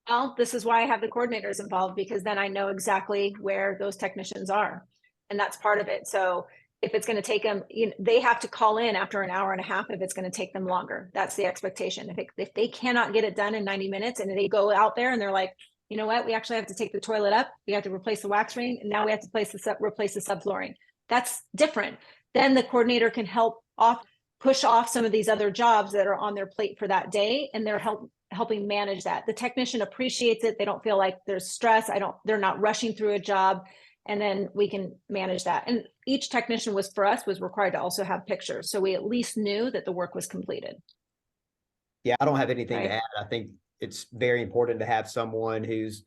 Well, this is why I have the coordinators involved, because then I know exactly where those technicians are. And that's part of it. So if it's going to take them, they have to call in after an hour and a half if it's going to take them longer. That's the expectation. If they cannot get it done in 90 minutes and they go out there and they're like, you know what, we actually have to take the toilet up, we have to replace the wax ring, and now we have to replace the subflooring. That's different. Then the coordinator can push off some of these other jobs that are on their plate for that day, and they're helping manage that. The technician appreciates it. They don't feel like there's stress. They're not rushing through a job, and then we can manage that. And each technician was required to also have pictures. So we at least knew that the work was completed. Yeah, I don't have anything to Right. add. I think it's very important to have someone who's,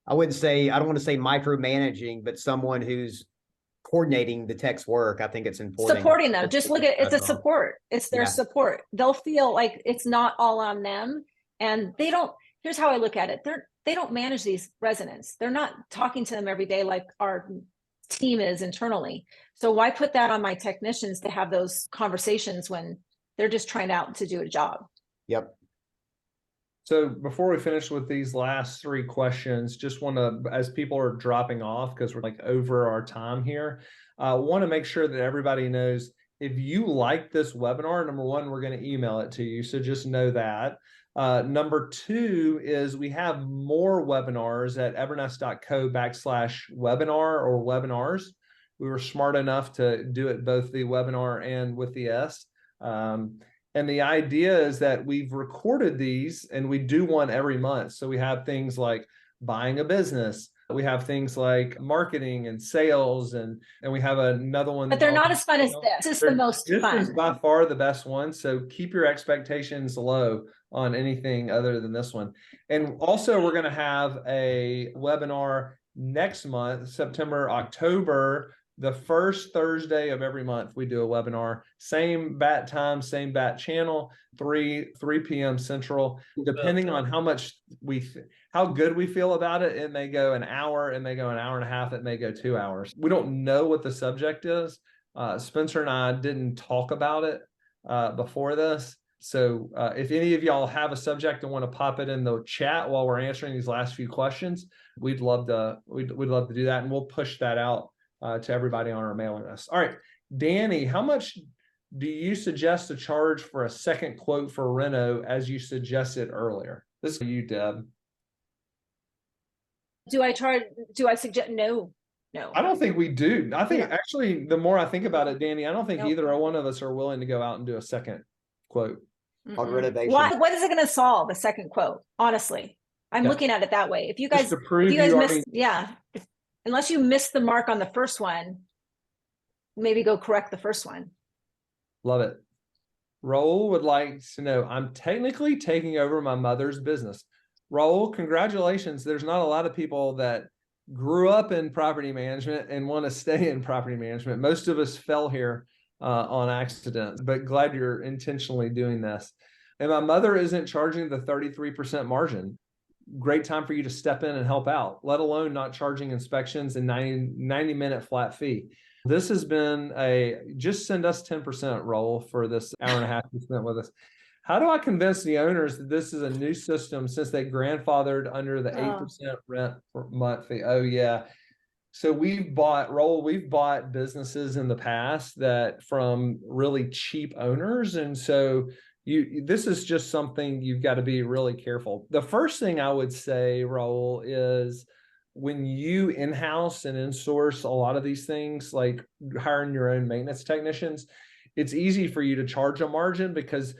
I don't want to say micromanaging, but someone who's coordinating the tech's work. I think it's important. Supporting them. Just look at it's a support. It's their Yeah. support. They'll feel like it's not all on them. And here's how I look at it. They don't manage these residents. They're not talking to them every day like our team is internally. So why put that on my technicians to have those conversations when they're just trying out to do a job? Yep. So before we finish with these last 3 questions, just want to, as people are dropping off, because we're like over our time here, want to make sure that everybody knows, if you like this webinar, number 1, we're going to email it to you. So just know that. Number 2 is we have more webinars at evernest.co/webinar or webinars. We were smart enough to do it both the webinar and with the S. And the idea is that we've recorded these and we do one every month. So we have things like buying a business. We have things like marketing and sales, and we have another one. But they're not as fun as this. This is the most fun. This is by far the best one. So keep your expectations low on anything other than this one. And also we're going to have a webinar next month, September, October. The first Thursday of every month, we do a webinar, same bat time, same bat channel, 3 p.m. Central. Depending on how good we feel about it, it may go an hour, it may go an hour and a half, it may go 2 hours. We don't know what the subject is. Spencer and I didn't talk about it before this. So if any of y'all have a subject and want to pop it in the chat while we're answering these last few questions, we'd love to do that, and we'll push that out to everybody on our mailing list. All right, Danny, how much do you suggest to charge for a second quote for reno, as you suggested earlier? This is you, Deb. Do I suggest? No. I don't think we do. I think actually, the more I think about it, Danny, I don't think Nope. either one of us are willing to go out and do a second quote. On renovation. What is it going to solve? A second quote? Honestly, I'm looking at it that way. If you guys, Just to prove unless you missed the mark on the first one, maybe go correct the first one. Love it. Raul would like to know, I'm technically taking over my mother's business. Raul, congratulations. There's not a lot of people that grew up in property management and want to stay in property management. Most of us fell here on accident, but glad you're intentionally doing this. And my mother isn't charging the 33% margin. Great time for you to step in and help out, let alone not charging inspections and 90-minute flat fee. This has been just send us 10%, Raul, for this hour and a half you spent with us. How do I convince the owners that this is a new system since they grandfathered under the 8% rent per month fee? Oh yeah. So we've bought businesses in the past that from really cheap owners. And so this is just something you've got to be really careful. The first thing I would say, Raul, is when you in-house and in-source a lot of these things, like hiring your own maintenance technicians, it's easy for you to charge a margin because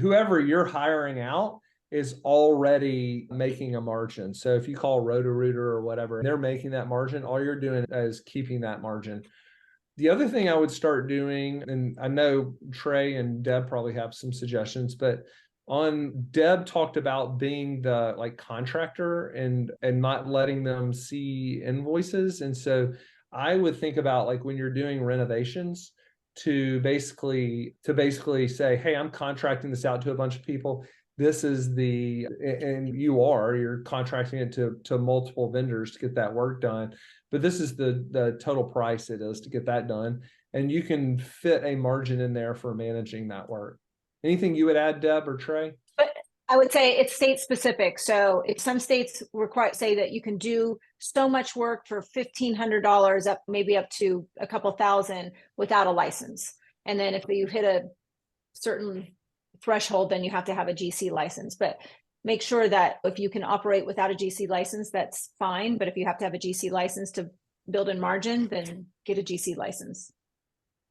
whoever you're hiring out is already making a margin. So if you call Roto-Rooter or whatever, and they're making that margin, all you're doing is keeping that margin. The other thing I would start doing, and I know Trey and Deb probably have some suggestions, but Deb talked about being the contractor and not letting them see invoices. And so I would think about when you're doing renovations to basically say, hey, I'm contracting this out to a bunch of people. this is and you're contracting it to multiple vendors to get that work done. But this is the total price it is to get that done. And you can fit a margin in there for managing that work. Anything you would add, Deb or Trey? I would say it's state specific. So if some states say that you can do so much work for $1,500 up, maybe up to a couple thousand without a license. And then if you hit a certain threshold, then you have to have a GC license. But make sure that if you can operate without a GC license, that's fine. But if you have to have a GC license to build in margin, then get a GC license.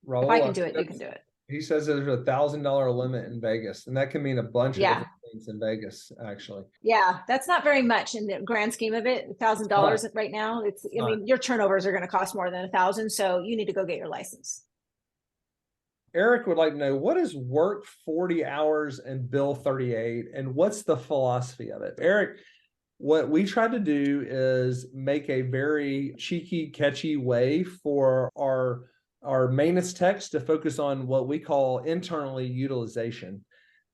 Raul, If I can do it, you can do it. He says there's $1,000 limit in Vegas, and that can mean a bunch of Yeah. different things in Vegas, actually. Yeah, that's not very much in the grand scheme of it. $1,000 right now. I mean, your turnovers are going to cost more than 1,000, so you need to go get your license. Eric would like to know, what is work 40 hours and bill 38, and what's the philosophy of it? Eric, what we try to do is make a very cheeky, catchy way for our maintenance techs to focus on what we call internally utilization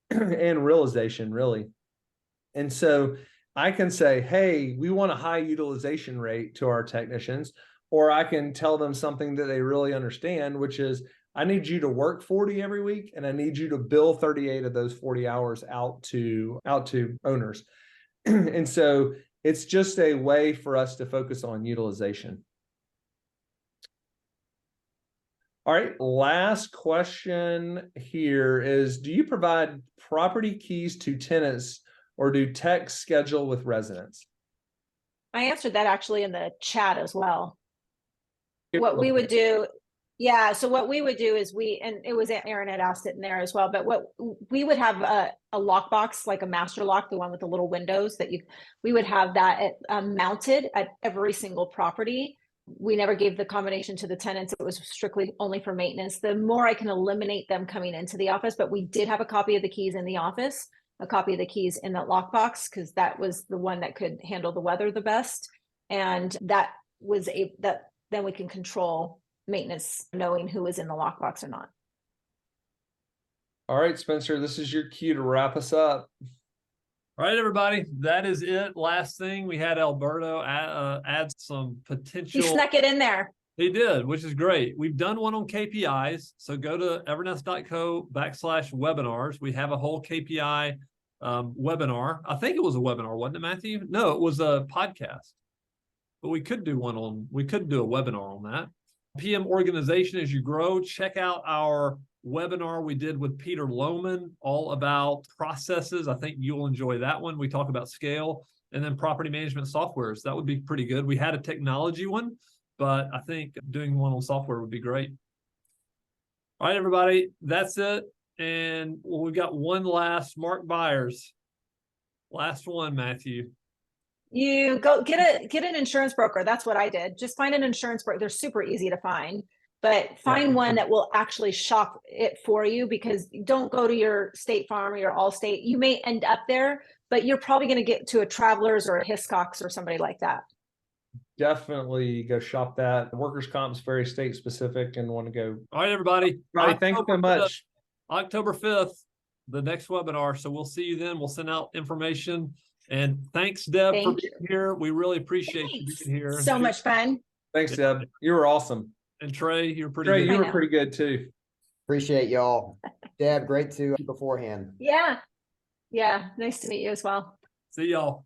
and realization, really. And so I can say, hey, we want a high utilization rate to our technicians, or I can tell them something that they really understand, which is, I need you to work 40 every week, and I need you to bill 38 of those 40 hours out to owners. And so it's just a way for us to focus on utilization. All right, last question here is, do you provide property keys to tenants, or do techs schedule with residents? I answered that actually in the chat as well. What we would do, yeah, so what we would do is and it was Aaron had asked it in there as well, but what we would have a lockbox, like a master lock, the one with the little windows we would have that mounted at every single property. We never gave the combination to the tenants. It was strictly only for maintenance. The more I can eliminate them coming into the office, but we did have a copy of the keys in the office, a copy of the keys in that lockbox, because that was the one that could handle the weather the best. And that was then we can control maintenance, knowing who is in the lockbox or not. All right, Spencer, this is your cue to wrap us up. All right, everybody, that is it. Last thing, we had Alberto add some potential. He snuck it in there. He did, which is great. We've done one on KPIs. So go to evernest.co/webinars. We have a whole KPI webinar. I think it was a webinar, wasn't it, Matthew? No, it was a podcast. But we could do a webinar on that. PM organization as you grow. Check out our webinar we did with Peter Lohman, all about processes. I think you'll enjoy that one. We talk about scale, and then property management softwares. That would be pretty good. We had a technology one, but I think doing one on software would be great. All right, everybody, that's it. And we've got one last, Mark Byers. Last one, Matthew. You go get an insurance broker. That's what I did. Just find an insurance broker. They're super easy to find, but find one that will actually shop it for you, because don't go to your State Farm or your Allstate. You may end up there, but you're probably going to get to a Travelers or a Hiscox or somebody like that. Definitely go shop that. Workers' comp is very state specific and want to go. All right, everybody. Thanks so much. October 5th, the next webinar. So we'll see you then. We'll send out information. And thanks, Deb, for being here. We really appreciate you being here. So much fun. Thanks, Deb. You were awesome. And Trey, you're pretty good. You were pretty good too. Appreciate y'all. Deb, great to beforehand. Yeah. Yeah. Nice to meet you as well. See y'all.